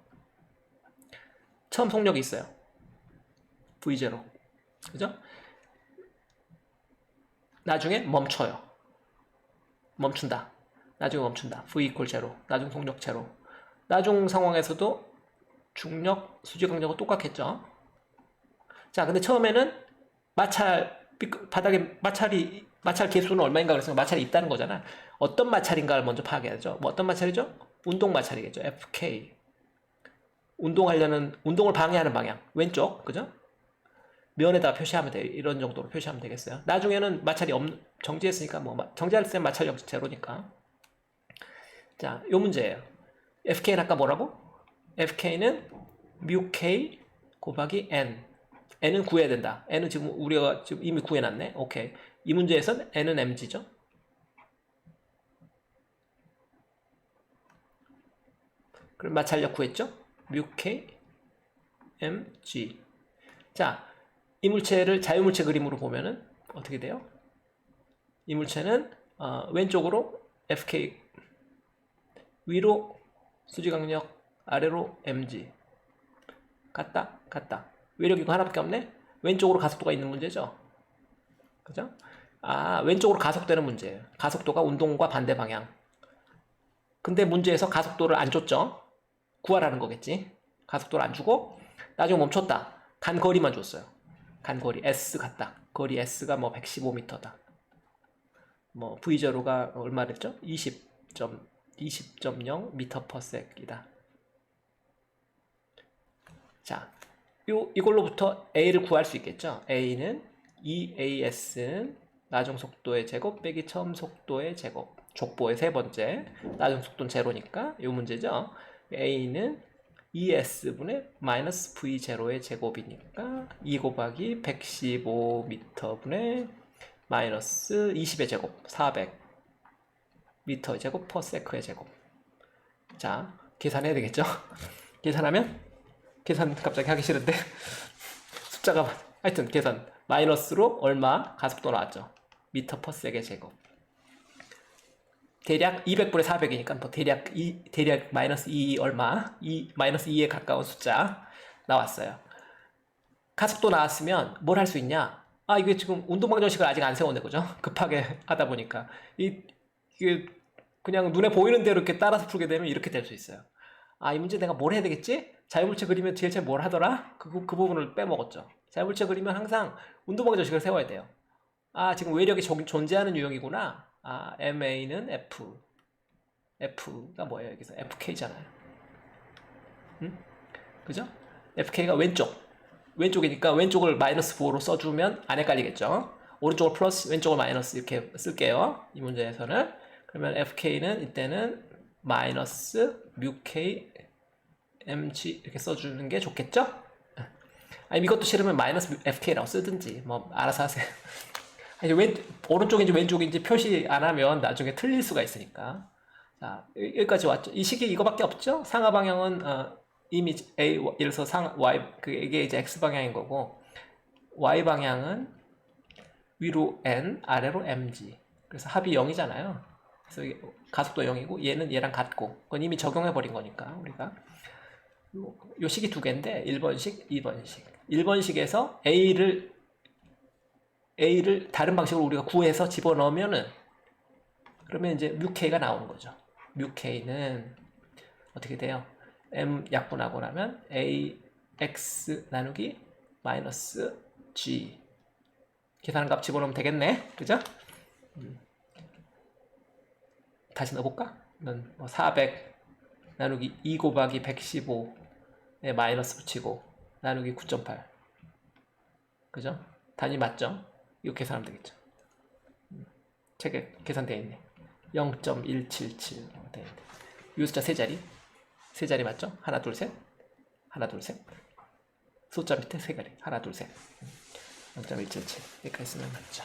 처음 속력이 있어요. V0. 그죠? 나중에 멈춰요. 멈춘다. 나중에 멈춘다. V = 0. 나중 속력 0. 나중 상황에서도 중력, 수직 강력은 똑같겠죠. 자, 근데 처음에는 바닥에 마찰 개수는 얼마인가 그래서 마찰이 있다는 거잖아. 어떤 마찰인가를 먼저 파악해야죠. 뭐 어떤 마찰이죠? 운동 마찰이겠죠. FK. 운동을 방해하는 방향. 왼쪽. 그죠? 면에다 표시하면 돼. 이런 정도로 표시하면 되겠어요. 나중에는 마찰이 정지했으니까 정지할 때 마찰력 제로니까. 자, 요 문제예요. FK는 아까 뭐라고? FK는 µK 곱하기 N. N은 구해야 된다. N은 지금 우리가 지금 이미 구해놨네. 오케이. 이 문제에서는 N은 mg죠. 그럼 마찰력 구했죠? µK mg. 자, 이 물체를 자유물체 그림으로 보면은 어떻게 돼요? 이 물체는 왼쪽으로 FK, 위로 수직강력, 아래로 mg. 같다. 외력 이거 하나밖에 없네? 왼쪽으로 가속도가 있는 문제죠? 그죠? 왼쪽으로 가속되는 문제예요. 가속도가 운동과 반대 방향. 근데 문제에서 가속도를 안 줬죠? 구하라는 거겠지? 가속도를 안 주고, 나중에 멈췄다. 간 거리만 줬어요. 간 거리, S 같다. 거리 S가 뭐 115m다. 뭐, V0가 얼마랬죠? 20.0 m/s이다. 자, 이걸로부터 A를 구할 수 있겠죠? A는 EAS는 나중 속도의 제곱 빼기 처음 속도의 제곱. 족보의 세 번째. 나중 속도는 제로니까 이 문제죠. A는 ES분의 마이너스 V0의 제곱이니까 2 곱하기 115m분의 마이너스 20의 제곱 400m의 제곱 per sec의 제곱. 자, 계산해야 되겠죠? 계산하면 계산 갑자기 하기 싫은데 숫자가 하여튼 계산 마이너스로 얼마 가속도 나왔죠. 미터 퍼 섹의 제곱. 대략 200분의 400이니까 뭐 대략 마이너스 2 얼마? 마이너스 2에 가까운 숫자 나왔어요. 가속도 나왔으면 뭘 할 수 있냐? 이게 지금 운동방정식을 아직 안 세웠네, 그죠? 급하게 하다 보니까 이게 그냥 눈에 보이는 대로 이렇게 따라서 풀게 되면 이렇게 될 수 있어요. 이 문제 내가 뭘 해야 되겠지? 자유물체 그리면 제일 뭘 하더라? 그 부분을 빼먹었죠. 자유물체 그리면 항상 운동방정식을 세워야 돼요. 지금 외력이 존재하는 유형이구나. MA는 F. F가 뭐예요? 여기서 FK잖아요. 응? 그죠? FK가 왼쪽이니까 왼쪽을 마이너스 9로 써주면 안 헷갈리겠죠? 오른쪽을 플러스, 왼쪽을 마이너스 이렇게 쓸게요. 이 문제에서는. 그러면 FK는 이때는 마이너스 µK mg 이렇게 써주는 게 좋겠죠? 아니 이것도 싫으면 마이너스 FK라고 쓰든지 뭐 알아서 하세요. 아니 오른쪽인지 왼쪽인지 표시 안 하면 나중에 틀릴 수가 있으니까. 자, 여기까지 왔죠. 이 식이 이거밖에 없죠. 상하 방향은 이미 A, 예를 들어서 Y, 이게 이제 X 방향인 거고, Y 방향은 위로 N, 아래로 mg. 그래서 합이 0이잖아요. 그래서 이게 가속도 0이고, 얘는 얘랑 같고, 그건 이미 적용해버린 거니까, 우리가. 요 식이 두 개인데, 1번식, 2번식. 1번식에서 A를 다른 방식으로 우리가 구해서 집어넣으면은, 그러면 이제 뮤k가 나오는 거죠. 뮤k는 어떻게 돼요? m 약분하고 나면 ax 나누기 마이너스 g 계산한 값 집어넣으면 되겠네. 그죠? 다시 넣어볼까? 뭐 400 나누기 2 곱하기 115에 마이너스 붙이고 나누기 9.8 그죠? 단위 맞죠? 이거 계산하면 되겠죠. 책에 계산되어 있네. 0.177 되어 있네. 이 숫자 세 자리 맞죠? 하나 둘 셋 하나 둘 셋 숫자 밑에 세 자리 하나 둘 셋 0.177 여기까지 쓰면 맞죠.